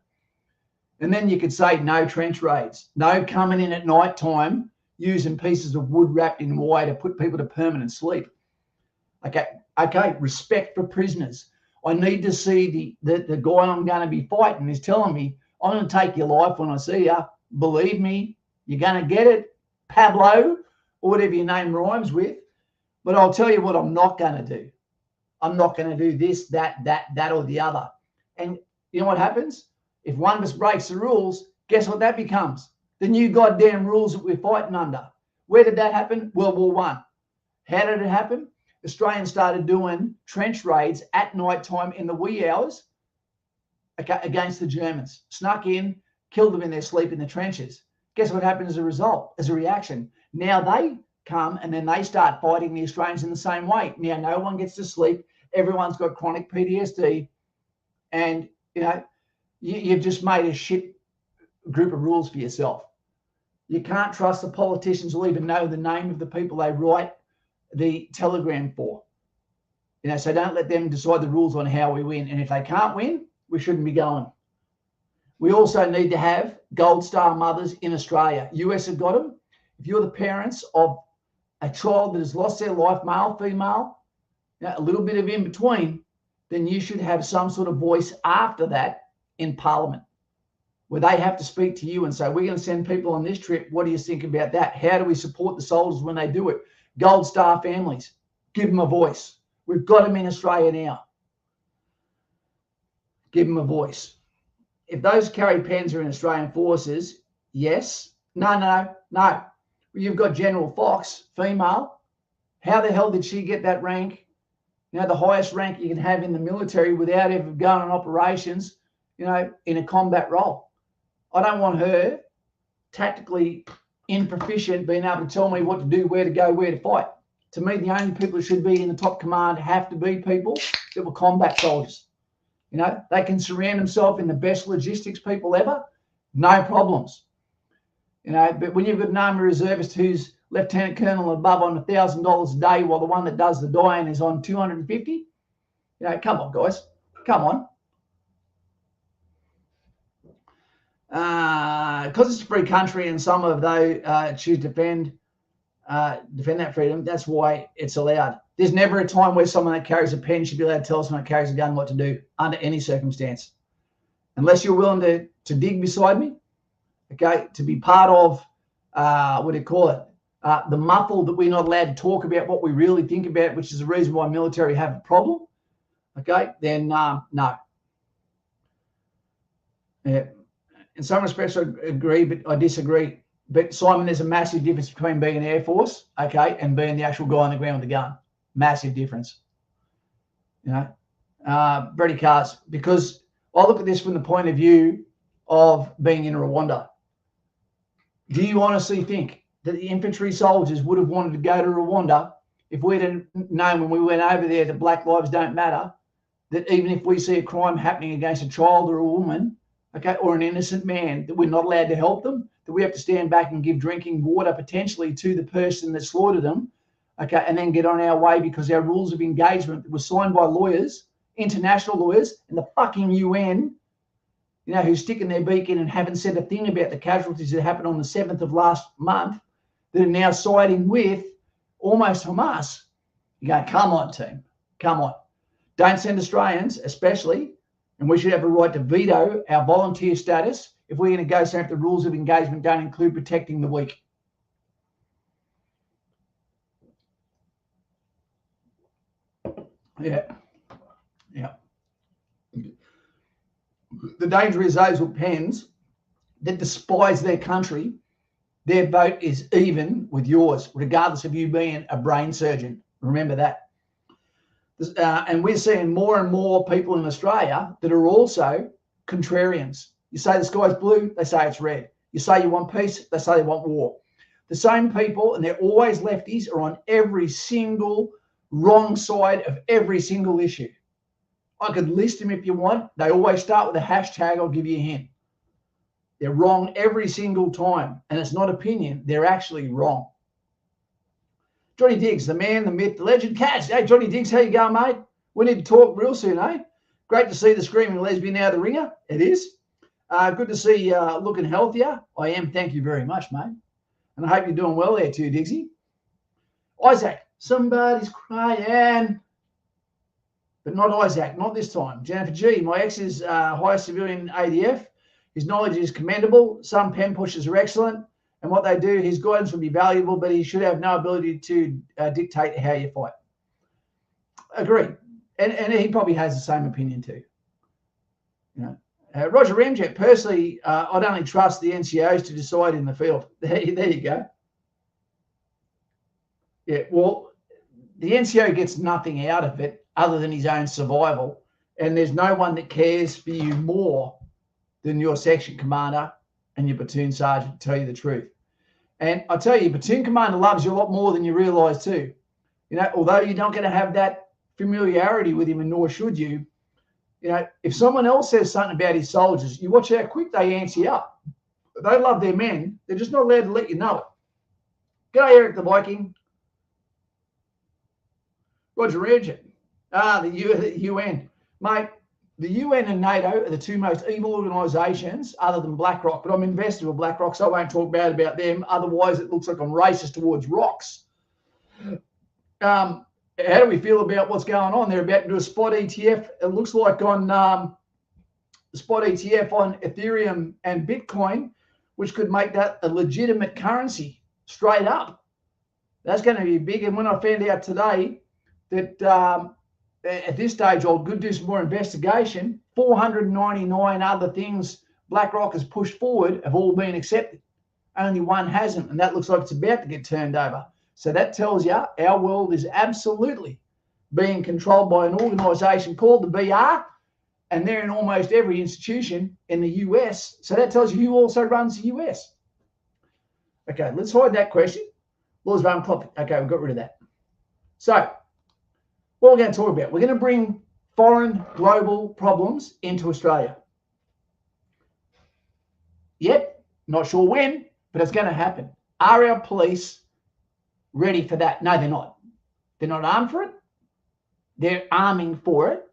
Speaker 1: And then you could say no trench raids, no coming in at night time using pieces of wood wrapped in wire to put people to permanent sleep. Okay, respect for prisoners. I need to see the guy I'm going to be fighting is telling me, I'm going to take your life when I see you. Believe me, you're going to get it, Pablo, or whatever your name rhymes with. But I'll tell you what I'm not going to do. I'm not going to do this, that, or the other. And you know what happens? If one of us breaks the rules, guess what that becomes? The new goddamn rules that we're fighting under. Where did that happen? World War I. How did it happen? Australians started doing trench raids at night time in the wee hours against the Germans. Snuck in, killed them in their sleep in the trenches. Guess what happened as a result, as a reaction? Now they come and then they start fighting the Australians in the same way. Now no one gets to sleep. Everyone's got chronic PTSD. And, you've just made a shit group of rules for yourself. You can't trust the politicians or even know the name of the people they write the telegram for. So don't let them decide the rules on how we win. And if they can't win, we shouldn't be going. We also need to have gold star mothers in Australia. US have got them. If you're the parents of a child that has lost their life, male, female, a little bit of in between, then you should have some sort of voice after that in Parliament, where they have to speak to you and say, we're going to send people on this trip. What do you think about that? How do we support the soldiers when they do it? Gold star families, give them a voice. We've got them in Australia now. Give them a voice. If those carry pens are in Australian forces, yes. No. You've got General Fox, female. How the hell did she get that rank? The highest rank you can have in the military without ever going on operations, in a combat role. I don't want her tactically insufficient being able to tell me what to do, where to go, where to fight. To me, the only people that should be in the top command have to be people that were combat soldiers. You know, they can surround themselves in the best logistics people ever, no problems. You know, but when you've got an army reservist who's lieutenant colonel above on $1,000 a day, while the one that does the dying is on 250, you know, come on, guys, come on. Because it's a free country and some of those choose to defend that freedom, that's why it's allowed. There's never a time where someone that carries a pen should be allowed to tell someone that carries a gun what to do under any circumstance. Unless you're willing to dig beside me, okay, to be part of, what do you call it, the muffle that we're not allowed to talk about what we really think about, which is the reason why military have a problem, okay, then no. Yeah. In some respects, I agree, but I disagree. But Simon, there's a massive difference between being an Air Force, okay, and being the actual guy on the ground with the gun. Massive difference. You know, Brady Cars, because I look at this from the point of view of being in Rwanda. Do you honestly think that the infantry soldiers would have wanted to go to Rwanda if we'd have known when we went over there that black lives don't matter, that even if we see a crime happening against a child or a woman, okay, or an innocent man, that we're not allowed to help them, that we have to stand back and give drinking water potentially to the person that slaughtered them, okay, and then get on our way because our rules of engagement that were signed by lawyers, international lawyers, and the fucking UN, you know, who's sticking their beak in and haven't said a thing about the casualties that happened on the 7th of last month, that are now siding with almost Hamas. You go, come on, team, come on. Don't send Australians, especially, and we should have a right to veto our volunteer status if we're going to go say if the rules of engagement don't include protecting the weak. Yeah. The danger is those with pens that despise their country, their vote is even with yours, regardless of you being a brain surgeon. Remember that. And we're seeing more and more people in Australia that are also contrarians. You say the sky's blue, they say it's red. You say you want peace, they say they want war. The same people, and they're always lefties, are on every single wrong side of every single issue. I could list them if you want. They always start with a hashtag. I'll give you a hint. They're wrong every single time. And it's not opinion. They're actually wrong. Johnny Diggs, the man, the myth, the legend. Catch. Hey, Johnny Diggs, how you going, mate? We need to talk real soon, eh? Great to see the screaming lesbian out of the ringer. It is. Good to see you looking healthier. I am. Thank you very much, mate. And I hope you're doing well there too, Diggsy. Isaac, somebody's crying. But not Isaac, not this time. Jennifer G, my ex is highest civilian ADF. His knowledge is commendable. Some pen pushers are excellent. And what they do, his guidance would be valuable, but he should have no ability to dictate how you fight. Agree. And he probably has the same opinion too. You know, Roger Ramjet, personally, I'd only trust the NCOs to decide in the field. There you go. Yeah, well, the NCO gets nothing out of it other than his own survival. And there's no one that cares for you more than your section commander and your platoon sergeant, to tell you the truth. And I tell you, platoon commander loves you a lot more than you realise too. You know, although you're not going to have that familiarity with him, and nor should you, you know, if someone else says something about his soldiers, you watch how quick they answer you up. They love their men. They're just not allowed to let you know it. G'day, Eric the Viking. Roger Regent. The UN. Mate, the UN and NATO are the two most evil organisations other than BlackRock, but I'm invested with BlackRock, so I won't talk bad about them. Otherwise, it looks like I'm racist towards rocks. How do we feel about what's going on? They're about to do a spot ETF. It looks like on spot ETF on Ethereum and Bitcoin, which could make that a legitimate currency straight up. That's going to be big. And when I found out today that at this stage, I'll do some more investigation. 499 other things BlackRock has pushed forward have all been accepted. Only one hasn't, and that looks like it's about to get turned over. So that tells you our world is absolutely being controlled by an organisation called the BR, and they're in almost every institution in the US. So that tells you who also runs the US. Okay, let's hide that question. Laws of armed conflict. Okay, we've got rid of that. So, what we're going to talk about, we're going to bring foreign global problems into Australia. Yep, not sure when, but it's going to happen. Are our police ready for that? No, they're not. They're not armed for it. They're arming for it.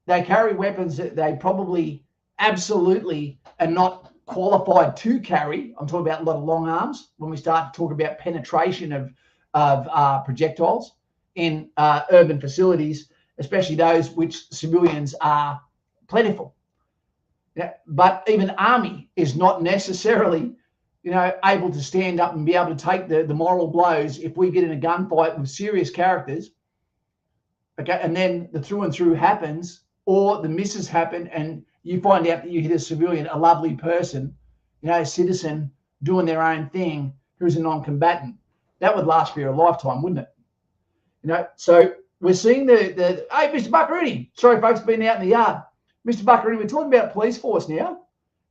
Speaker 1: They carry weapons that they probably absolutely are not qualified to carry. I'm talking about a lot of long arms when we start to talk about penetration of projectiles in urban facilities, especially those which civilians are plentiful. Yeah, but even army is not necessarily, able to stand up and be able to take the moral blows if we get in a gunfight with serious characters. Okay, and then the through and through happens, or the misses happen, and you find out that you hit a civilian, a lovely person, a citizen doing their own thing, who's a non-combatant. That would last for your lifetime, wouldn't it? So we're seeing hey, Mr. Buckaroony, sorry folks, been out in the yard. Mr. Buckaroony, we're talking about police force now.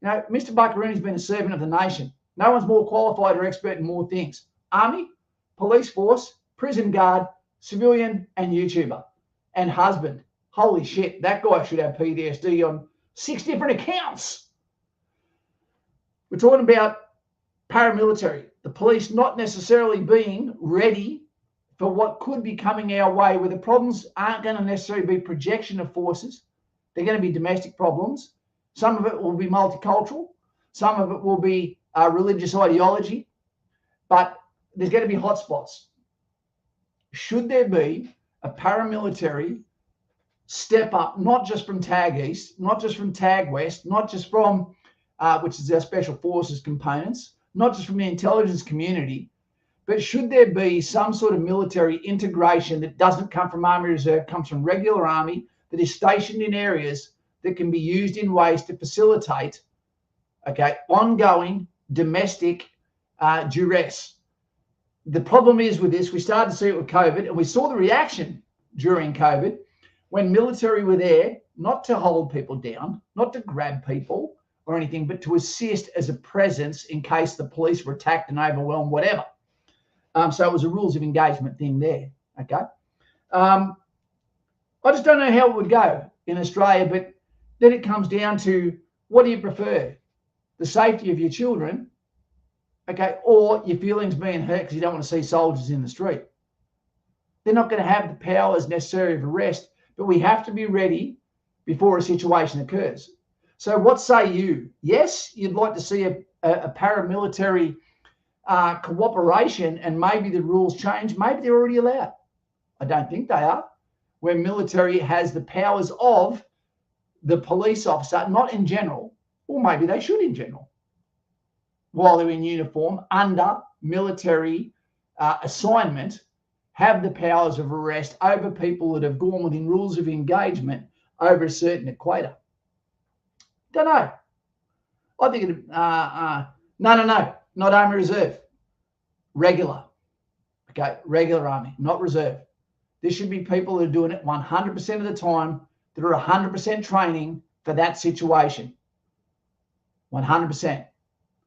Speaker 1: Mr. Buckaroony's been a servant of the nation. No one's more qualified or expert in more things. Army, police force, prison guard, civilian, and YouTuber, and husband. Holy shit, that guy should have PTSD on 6 different accounts. We're talking about paramilitary, the police not necessarily being ready for what could be coming our way, where the problems aren't going to necessarily be projection of forces. They're going to be domestic problems. Some of it will be multicultural. Some of it will be religious ideology. But there's going to be hotspots. Should there be a paramilitary step up, not just from TAG East, not just from TAG West, not just from, which is our special forces components, not just from the intelligence community, but should there be some sort of military integration that doesn't come from Army Reserve, comes from regular Army, that is stationed in areas that can be used in ways to facilitate, ongoing domestic duress. The problem is with this, we started to see it with COVID, and we saw the reaction during COVID when military were there, not to hold people down, not to grab people or anything, but to assist as a presence in case the police were attacked and overwhelmed, whatever. So it was a rules of engagement thing there, I just don't know how it would go in Australia, but then it comes down to, what do you prefer? The safety of your children, or your feelings being hurt because you don't want to see soldiers in the street? They're not going to have the powers necessary of arrest, but we have to be ready before a situation occurs. So what say you? Yes, you'd like to see a paramilitary cooperation, and maybe the rules change. Maybe they're already allowed. I don't think they are. Where military has the powers of the police officer, not in general, or maybe they should in general, while they're in uniform, under military assignment, have the powers of arrest over people that have gone within rules of engagement over a certain equator. Don't know. I think no, not Army Reserve. Regular. Regular Army, not Reserve. There should be people that are doing it 100% of the time, that are 100% training for that situation. 100%.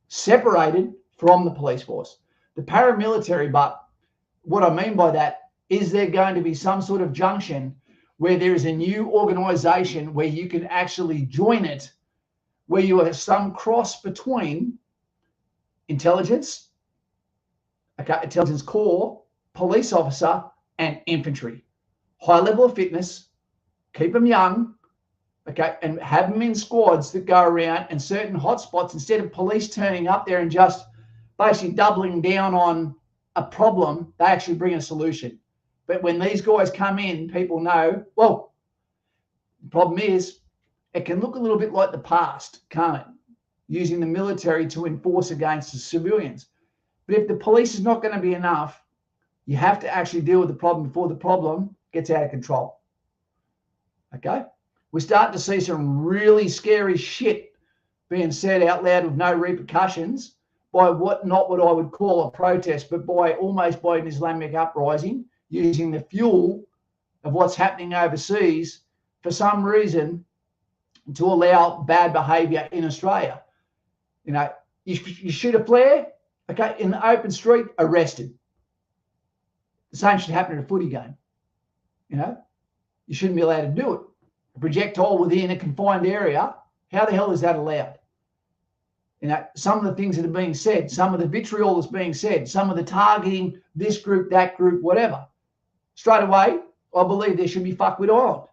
Speaker 1: Separated from the police force. The paramilitary, but what I mean by that is there going to be some sort of junction where there is a new organization where you can actually join it, where you have some cross between intelligence, intelligence corps, police officer, and infantry. High level of fitness, keep them young, and have them in squads that go around in certain hotspots, instead of police turning up there and just basically doubling down on a problem, they actually bring a solution. But when these guys come in, people know, well, the problem is it can look a little bit like the past, can't it? Using the military to enforce against the civilians. But if the police is not going to be enough, you have to actually deal with the problem before the problem gets out of control. We're starting to see some really scary shit being said out loud with no repercussions by not what I would call a protest, but almost by an Islamic uprising, using the fuel of what's happening overseas for some reason to allow bad behaviour in Australia. You shoot a flare, okay, in the open street, arrested. The same should happen at a footy game. You know, you shouldn't be allowed to do it. A projectile within a confined area, how the hell is that allowed? You know, some of the things that are being said, some of the vitriol that's being said, some of the targeting, this group, that group, whatever. Straight away, I believe there should be fuckwit island.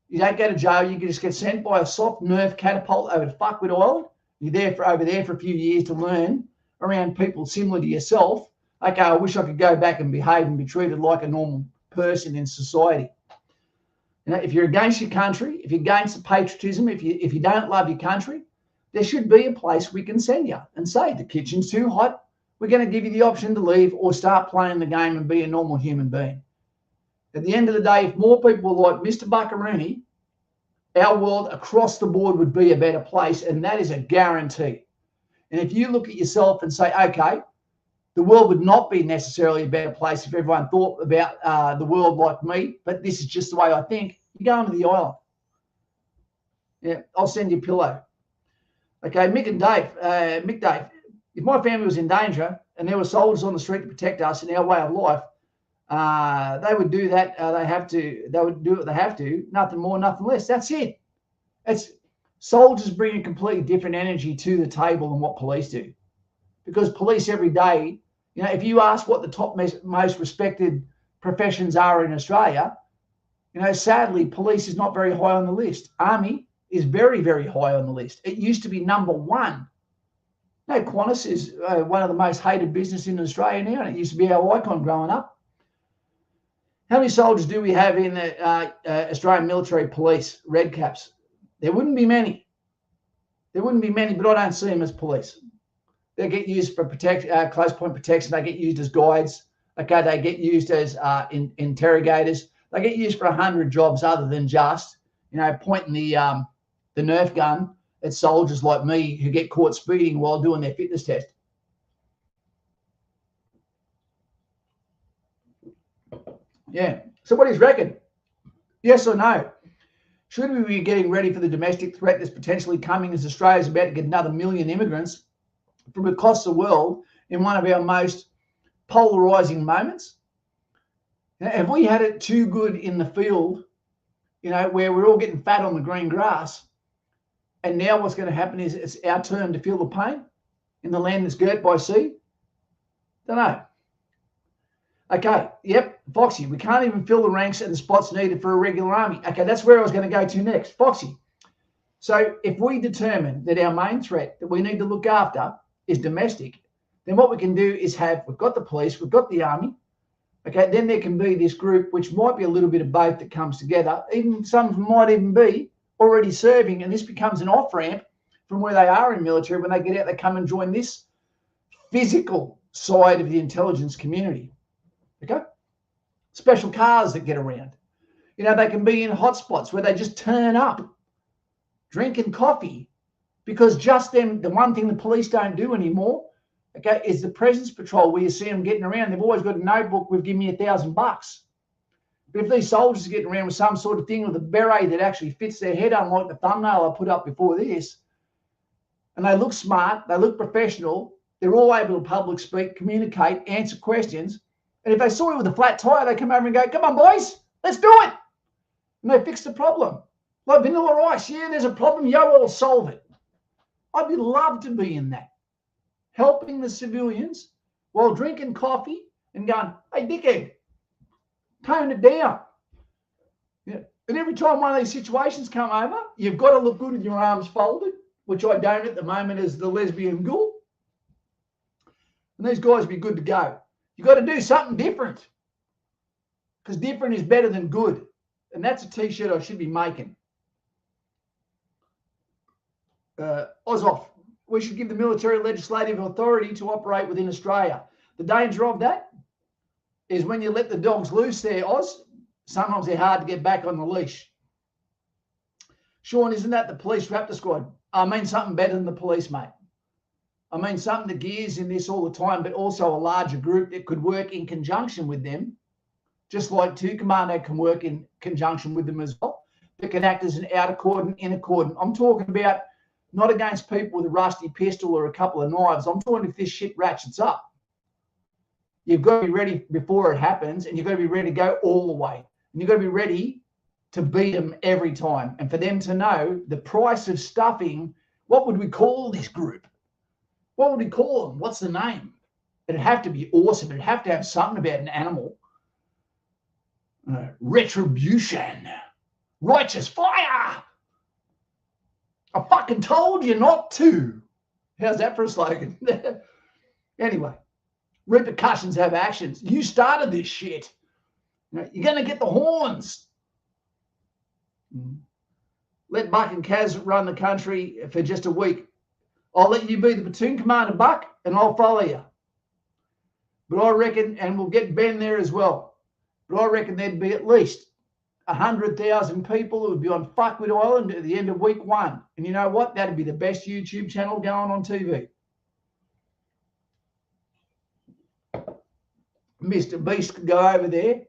Speaker 1: You don't go to jail, you can just get sent by a soft Nerf catapult over to fuckwit island. You're over there for a few years to learn around people similar to yourself. Okay, I wish I could go back and behave and be treated like a normal person in society. You know, if you're against your country, if you're against the patriotism, if you don't love your country, there should be a place we can send you and say the kitchen's too hot. We're going to give you the option to leave or start playing the game and be a normal human being. At the end of the day, if more people were like Mr. Buccaroony, our world across the board would be a better place, and that is a guarantee. And if you look at yourself and say, okay, the world would not be necessarily a better place if everyone thought about the world like me, but this is just the way I think, you go into the island. Yeah, I'll send you a pillow. Okay, Mick Dave, if my family was in danger and there were soldiers on the street to protect us in our way of life, they would do that. They would do what they have to. Nothing more, nothing less. That's it. It's soldiers bring a completely different energy to the table than what police do, because police every day. You know, if you ask what the top most respected professions are in Australia, you know, sadly, police is not very high on the list. Army is very, very high on the list. It used to be number one. No, Qantas is one of the most hated business in Australia now, and it used to be our icon growing up. How many soldiers do we have in the Australian military police, red caps? There wouldn't be many. There wouldn't be many, but I don't see them as police. They get used for close point protection. They get used as guides. Okay, they get used as interrogators. They get used for 100 jobs other than just, you know, pointing the Nerf gun at soldiers like me who get caught speeding while doing their fitness test. Yeah. So what do you reckon? Yes or no? Should we be getting ready for the domestic threat that's potentially coming as Australia's about to get another 1 million immigrants from across the world in one of our most polarizing moments? Now, have we had it too good in the field, you know, where we're all getting fat on the green grass, and now what's going to happen is it's our turn to feel the pain in the land that's girt by sea? Don't know. Okay, yep, Foxy, we can't even fill the ranks and the spots needed for a regular army. Okay, that's where I was going to go to next. Foxy, so if we determine that our main threat that we need to look after is domestic, then what we can do is we've got the police, we've got the army, okay, then there can be this group, which might be a little bit of both that comes together. Even some might even be already serving, and this becomes an off-ramp from where they are in military. When they get out, they come and join this physical side of the intelligence community. Okay, special cars that get around. You know, they can be in hotspots where they just turn up, drinking coffee, because just them, the one thing the police don't do anymore, okay, is the presence patrol where you see them getting around. They've always got a notebook with, give me $1,000. But if these soldiers are getting around with some sort of thing with a beret that actually fits their head, unlike the thumbnail I put up before this, and they look smart, they look professional, they're all able to public speak, communicate, answer questions. And if they saw you with a flat tire, they come over and go, come on, boys, let's do it. And they fix the problem. Like Vanilla Ice, yeah, there's a problem, yo, I'll solve it. I'd love to be in that, helping the civilians while drinking coffee and going, hey, dickhead, tone it down. Yeah. And every time one of these situations come over, you've got to look good with your arms folded, which I don't at the moment as the lesbian ghoul. And these guys would be good to go. You've got to do something different, because different is better than good. And that's a T-shirt I should be making. Ozoff, we should give the military legislative authority to operate within Australia. The danger of that is when you let the dogs loose there, Oz, sometimes they're hard to get back on the leash. Sean, isn't that the police raptor squad? I mean something better than the police, mate. I mean something that gears in this all the time, but also a larger group that could work in conjunction with them, just like 2 Commando can work in conjunction with them as well, that can act as an outer cordon, inner cordon. I'm talking about not against people with a rusty pistol or a couple of knives. I'm talking if this shit ratchets up. You've got to be ready before it happens, and you've got to be ready to go all the way. And you've got to be ready to beat them every time. And for them to know the price of stuffing, what would we call this group? What would we call them? What's the name? It'd have to be awesome. It'd have to have something about an animal. Retribution. Righteous fire. I fucking told you not to. How's that for a slogan? Anyway, repercussions have actions. You started this shit. You're going to get the horns. Let Buck and Kaz run the country for just a week. I'll let you be the platoon commander, Buck, and I'll follow you. But I reckon, and we'll get Ben there as well, but I reckon there'd be at least 100,000 people who would be on Fuckwit Island at the end of week 1. And you know what? That'd be the best YouTube channel going on TV. Mr. Beast could go over there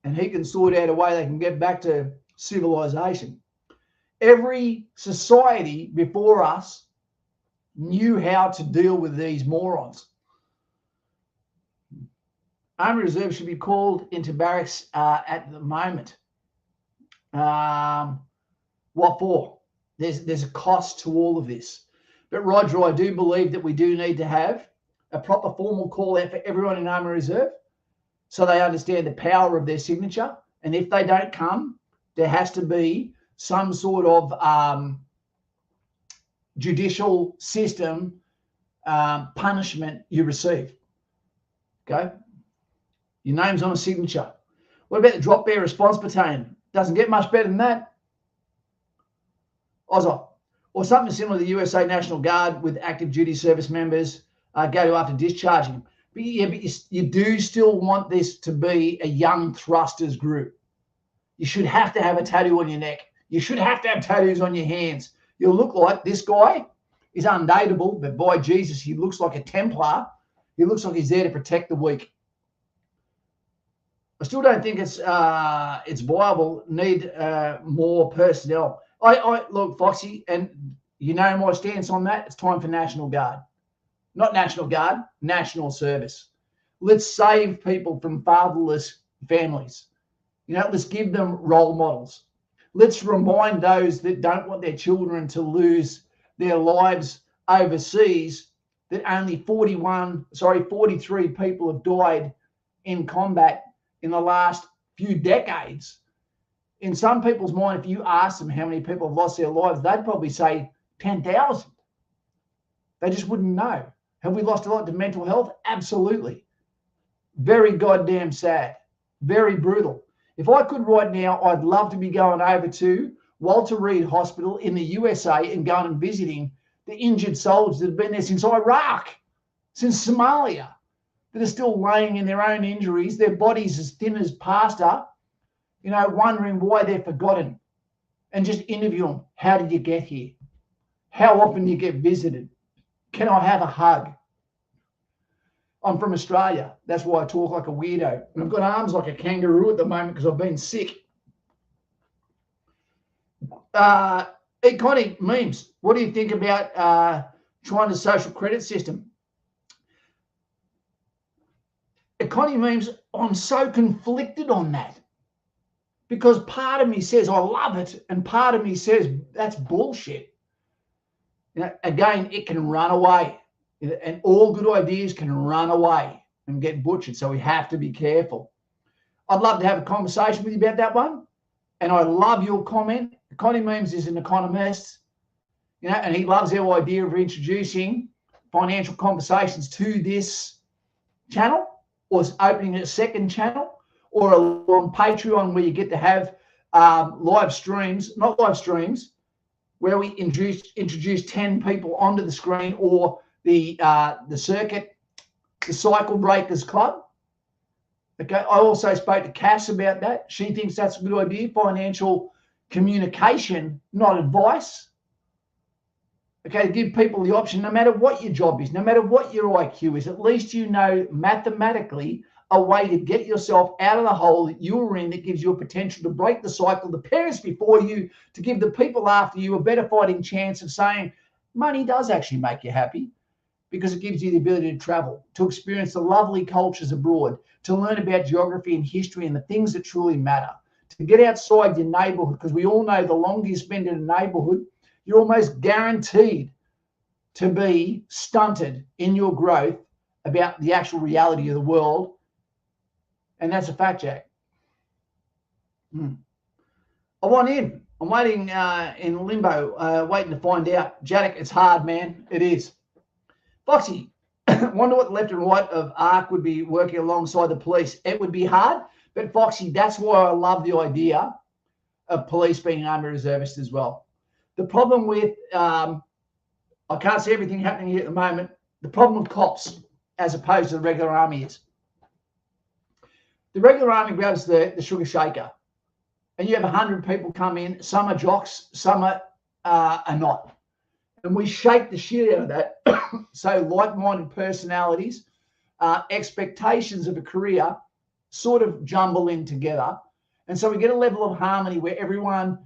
Speaker 1: and he can sort out a way they can get back to civilization. Every society before us knew how to deal with these morons. Army Reserve should be called into barracks at the moment. What for? There's a cost to all of this. But Roger, I do believe that we do need to have a proper formal call out for everyone in Army Reserve so they understand the power of their signature. And if they don't come, there has to be some sort of judicial system punishment you receive. Okay? Your name's on a signature. What about the drop bear response battalion? Doesn't get much better than that. Ozzo. Or something similar to the USA National Guard with active duty service members go to after discharging. But you do still want this to be a young thrusters group. You should have to have a tattoo on your neck. You should have to have tattoos on your hands. You'll look like this guy is undateable, but by Jesus, he looks like a Templar. He looks like he's there to protect the weak. I still don't think it's viable. Need more personnel. I look, Foxy, and you know my stance on that. It's time for National Guard. Not National Guard, National Service. Let's save people from fatherless families. Let's give them role models. Let's remind those that don't want their children to lose their lives overseas that only 43 people have died in combat in the last few decades. In some people's mind, if you ask them how many people have lost their lives, they'd probably say 10,000. They just wouldn't know. Have we lost a lot to mental health? Absolutely. Very goddamn sad. Very brutal. If I could right now, I'd love to be going over to Walter Reed Hospital in the USA and going and visiting the injured soldiers that have been there since Iraq, since Somalia, that are still laying in their own injuries, their bodies as thin as pasta, wondering why they're forgotten, and just interview them. How did you get here? How often do you get visited? Can I have a hug? I'm from Australia. That's why I talk like a weirdo. And I've got arms like a kangaroo at the moment because I've been sick. Iconic memes. What do you think about trying the social credit system? Iconic memes, I'm so conflicted on that. Because part of me says I love it, and part of me says that's bullshit. Again, it can run away. And all good ideas can run away and get butchered. So we have to be careful. I'd love to have a conversation with you about that one. And I love your comment. Connie Memes is an economist, and he loves our idea of introducing financial conversations to this channel, or opening a second channel, or on Patreon where you get to have live streams, not live streams, where we introduce 10 people onto the screen, or the circuit, the Cycle Breakers Club. Okay, I also spoke to Cass about that. She thinks that's a good idea. Financial communication, not advice. Okay, give people the option, no matter what your job is, no matter what your IQ is, at least mathematically a way to get yourself out of the hole that you were in, that gives you a potential to break the cycle, the parents before you, to give the people after you a better fighting chance of saying money does actually make you happy, because it gives you the ability to travel, to experience the lovely cultures abroad, to learn about geography and history and the things that truly matter, to get outside your neighborhood, because we all know the longer you spend in a neighborhood, you're almost guaranteed to be stunted in your growth about the actual reality of the world. And that's a fact, Jack. I want in. I'm waiting in limbo, waiting to find out. Jack, it's hard, man. It is. Foxy, wonder what the left and right of ARC would be working alongside the police. It would be hard, but Foxy, that's why I love the idea of police being army reservists as well. The problem with, I can't see everything happening here at the moment. The problem with cops, as opposed to the regular army, is the regular army grabs the sugar shaker, and you have 100 people come in. Some are jocks, some are not. And we shake the shit out of that. So like-minded personalities, expectations of a career sort of jumble in together. And so we get a level of harmony where everyone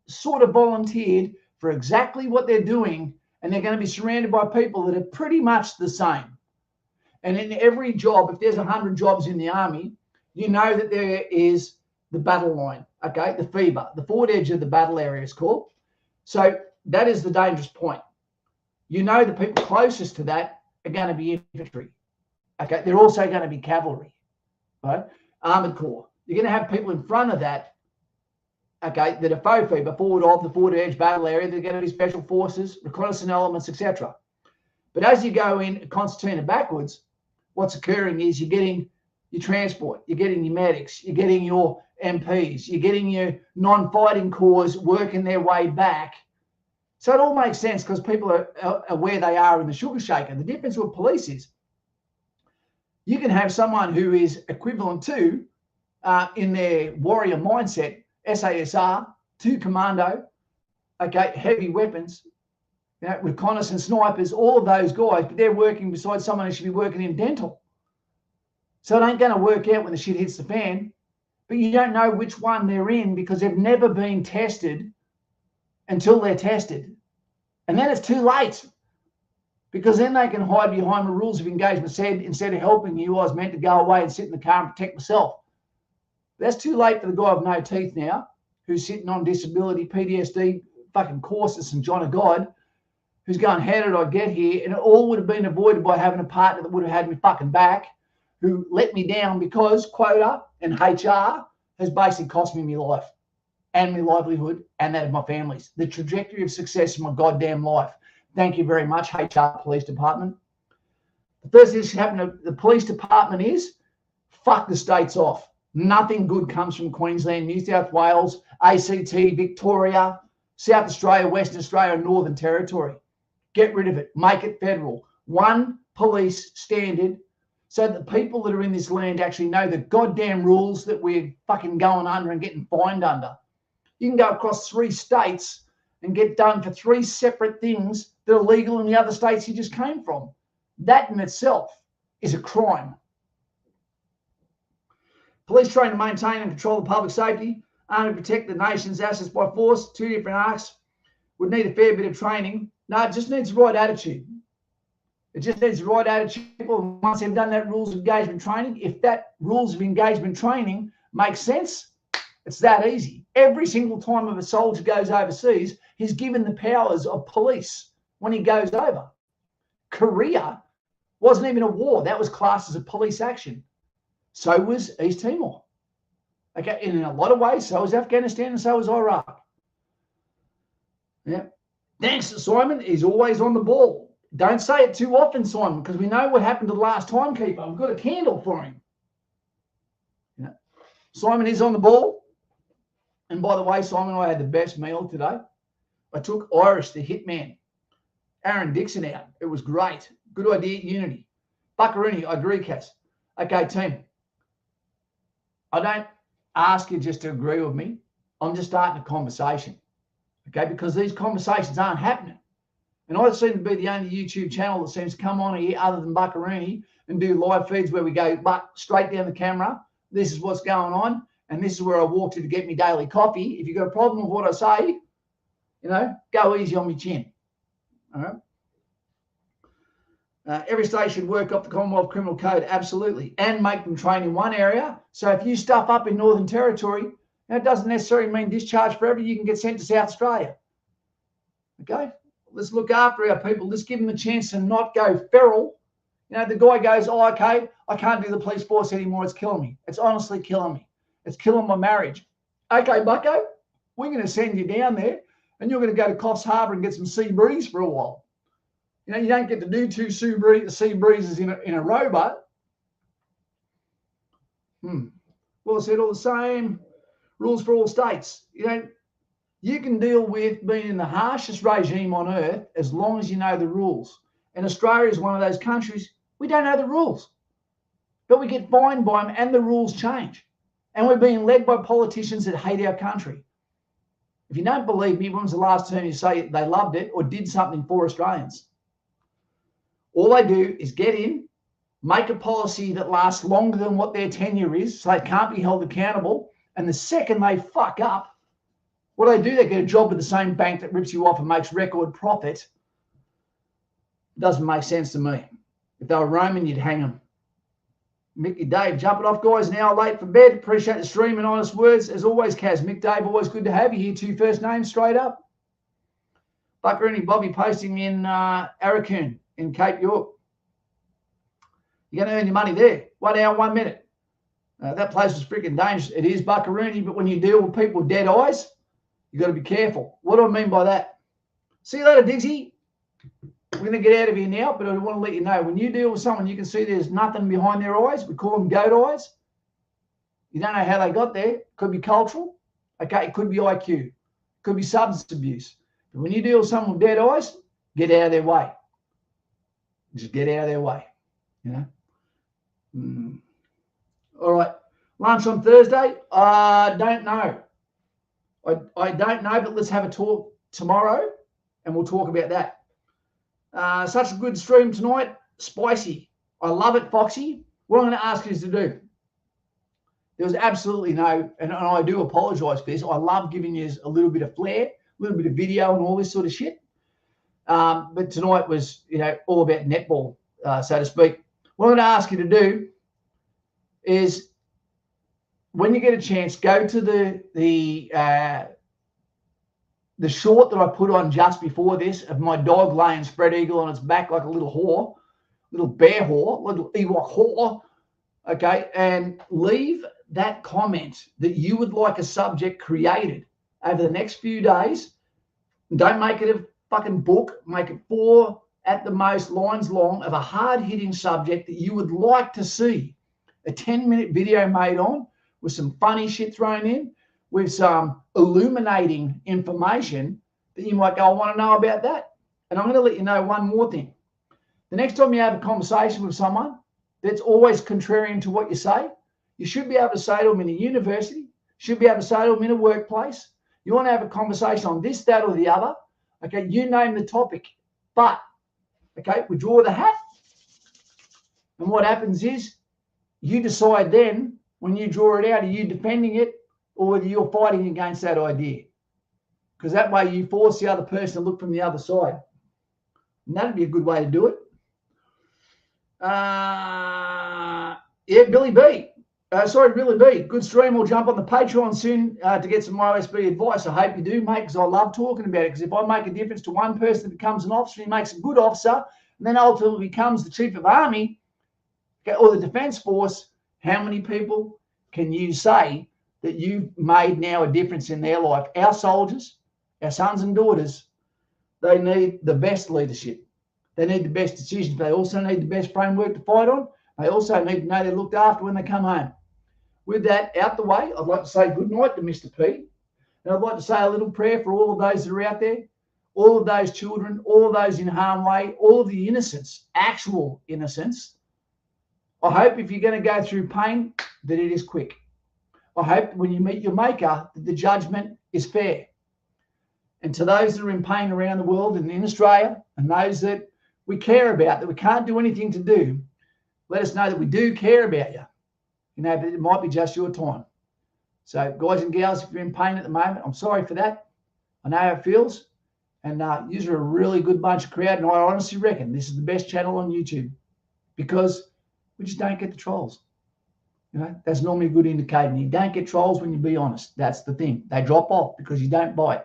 Speaker 1: sort of volunteered for exactly what they're doing, and they're going to be surrounded by people that are pretty much the same. And in every job, if there's 100 jobs in the army, you know that there is the battle line, okay, the fever, the forward edge of the battle area is called. So that is the dangerous point. You know the people closest to that are going to be infantry, okay? They're also going to be cavalry, right? Armored corps. You're going to have people in front of that, okay, that are faux fever, forward of the forward edge battle area. They're going to be special forces, reconnaissance elements, etc. But as you go in concertina backwards, what's occurring is you're getting your transport, you're getting your medics, you're getting your MPs, you're getting your non-fighting corps working their way back. So it all makes sense because people are where they are in the sugar shaker. The difference with police is you can have someone who is equivalent to, in their warrior mindset, SASR, 2 commando, okay, heavy weapons, you know, reconnaissance snipers, all of those guys, but they're working beside someone who should be working in dental. So it ain't going to work out when the shit hits the fan, but you don't know which one they're in because they've never been tested until they're tested. And then it's too late, because then they can hide behind the rules of engagement. Said, instead of helping you, I was meant to go away and sit in the car and protect myself. That's too late for the guy with no teeth now, who's sitting on disability, PTSD, fucking courses and John of God, who's going, how did I get here? And it all would have been avoided by having a partner that would have had me fucking back, who let me down because quota and HR has basically cost me my life and my livelihood and that of my families. The trajectory of success in my goddamn life. Thank you very much, HR Police Department. The first thing that should happen to the police department is fuck the states off. Nothing good comes from Queensland, New South Wales, ACT, Victoria, South Australia, Western Australia, and Northern Territory. Get rid of it. Make it federal. One police standard, so that the people that are in this land actually know the goddamn rules that we're fucking going under and getting fined under. You can go across 3 states and get done for 3 separate things that are legal in the other states you just came from. That in itself is a crime. Police train to maintain and control the public safety, armed to protect the nation's assets by force. 2 different arcs would need a fair bit of training. No, it just needs the right attitude. It just needs the right attitude. People, once they've done that rules of engagement training, if that rules of engagement training makes sense, it's that easy. Every single time a soldier goes overseas, he's given the powers of police when he goes over. Korea wasn't even a war. That was classed as a police action. So was East Timor. Okay, and in a lot of ways, so was Afghanistan and so was Iraq. Yeah. Thanks, Simon. He's always on the ball. Don't say it too often, Simon, because we know what happened to the last timekeeper. We've got a candle for him. Yeah. Simon is on the ball. And by the way, Simon, I had the best meal today. I took Irish, the hitman, Aaron Dixon out. It was great. Good idea, unity. Buckaroony, I agree, Cass. Okay, team. I don't ask you just to agree with me. I'm just starting a conversation. Okay, because these conversations aren't happening. And I seem to be the only YouTube channel that seems to come on here other than Buckaroony and do live feeds where we go straight down the camera. This is what's going on, and this is where I walk to get me daily coffee. If you've got a problem with what I say, go easy on my chin. All right. Every state should work up the Commonwealth Criminal Code, absolutely, and make them train in one area. So if you stuff up in Northern Territory, that doesn't necessarily mean discharge forever. You can get sent to South Australia. Okay? Let's look after our people. Let's give them a chance to not go feral. The guy goes, oh, okay, I can't do the police force anymore. It's killing me. It's honestly killing me. It's killing my marriage. Okay, bucko, we're going to send you down there, and you're going to go to Coffs Harbour and get some sea breeze for a while. You don't get to do two sea breezes in a rowboat. Well, I said all the same rules for all states. You can deal with being in the harshest regime on earth as long as you know the rules. And Australia is one of those countries, we don't know the rules. But we get fined by them and the rules change. And we're being led by politicians that hate our country. If you don't believe me, when was the last time you say they loved it or did something for Australians? All they do is get in, make a policy that lasts longer than what their tenure is, so they can't be held accountable. And the second they fuck up, what do? They get a job with the same bank that rips you off and makes record profit. Doesn't make sense to me. If they were Roman, you'd hang them. Mickey Dave, jumping off, guys. Now late for bed. Appreciate the stream and honest words. As always, Kaz. Mick Dave, always good to have you here. 2 first names straight up. Buckaroonie Bobby posting in Arakoon in Cape York. You're going to earn your money there. 1 hour, 1 minute. That place was freaking dangerous. It is Buckaroonie, but when you deal with people with dead eyes, you've got to be careful. What do I mean by that? See you later, Diggsy. We're going to get out of here now, but I want to let you know, when you deal with someone, you can see there's nothing behind their eyes. We call them goat eyes. You don't know how they got there. It could be cultural. Okay, it could be IQ. It could be substance abuse. But when you deal with someone with dead eyes, get out of their way. Just get out of their way. All right. Lunch on Thursday? I don't know. I don't know, but let's have a talk tomorrow, and we'll talk about that. Such a good stream tonight. Spicy. I love it, Foxy. What I'm going to ask you is to do. There was absolutely no, and I do apologise for this. I love giving you a little bit of flair, a little bit of video and all this sort of shit. But tonight was, all about netball, so to speak. What I'm going to ask you to do is, when you get a chance, go to the short that I put on just before this of my dog laying spread eagle on its back like a little whore, little bear whore, little Ewok whore, okay, and leave that comment that you would like a subject created over the next few days. Don't make it a fucking book. Make it 4 at the most lines long of a hard-hitting subject that you would like to see a 10-minute video made on, with some funny shit thrown in, with some illuminating information that you might go, I want to know about that. And I'm going to let you know one more thing. The next time you have a conversation with someone that's always contrarian to what you say, you should be able to say to them in a university, should be able to say to them in a workplace, you want to have a conversation on this, that, or the other. Okay, you name the topic. But, okay, we draw the hat. And what happens is, you decide then, when you draw it out, are you defending it or whether you're fighting against that idea? Because that way you force the other person to look from the other side. And that'd be a good way to do it. Yeah, Billy B. Billy B. Good stream. We'll jump on the Patreon soon to get some OSB advice. I hope you do, mate, because I love talking about it. Because if I make a difference to one person that becomes an officer, he makes a good officer, and then ultimately becomes the chief of army or the defence force, how many people can you say that you've made now a difference in their life? Our soldiers, our sons and daughters, they need the best leadership. They need the best decisions. They also need the best framework to fight on. They also need to know they're looked after when they come home. With that out the way, I'd like to say good night to Mr. P. And I'd like to say a little prayer for all of those that are out there, all of those children, all of those in harm's way, all of the innocents, actual innocents. I hope if you're going to go through pain, that it is quick. I hope when you meet your maker, that the judgment is fair. And to those that are in pain around the world and in Australia, and those that we care about, that we can't do anything to do, let us know that we do care about you. You know, but it might be just your time. So, guys and gals, if you're in pain at the moment, I'm sorry for that. I know how it feels. And you're a really good bunch of crowd. And I honestly reckon this is the best channel on YouTube because we just don't get the trolls. You know, that's normally a good indicator. You don't get trolls when you be honest. That's the thing. They drop off because you don't bite.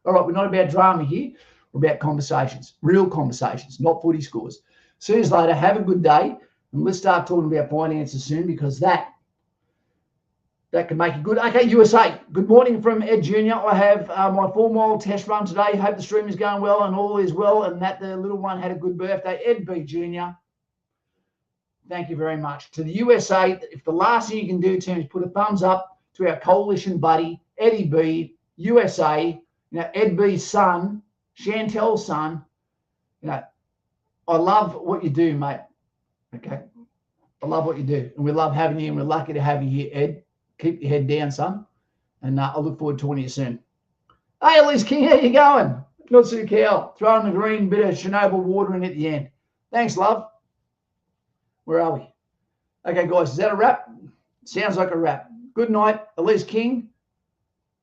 Speaker 1: All right, we're not about drama here. We're about conversations, real conversations, not footy scores. See you later. Have a good day. And let's start talking about finances soon because that can make you good. Okay, USA. Good morning from Ed Jr. I have my 4-mile test run today. Hope the stream is going well and all is well and that the little one had a good birthday. Ed B. Jr., thank you very much. To the USA, if the last thing you can do, Tim, is put a thumbs up to our coalition buddy, Eddie B, USA, you know, Ed B's son, Chantel's son. You know, I love what you do, mate. Okay? I love what you do. And we love having you and we're lucky to have you here, Ed. Keep your head down, son. And I look forward to talking to you soon. Hey, Elise King, how you going? Not so cow. Throwing the green bit of Chernobyl water in at the end. Thanks, love. Where are we? Okay, guys, is that a wrap? Sounds like a wrap. Good night. Elise King,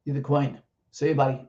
Speaker 1: you're the queen. See you, buddy.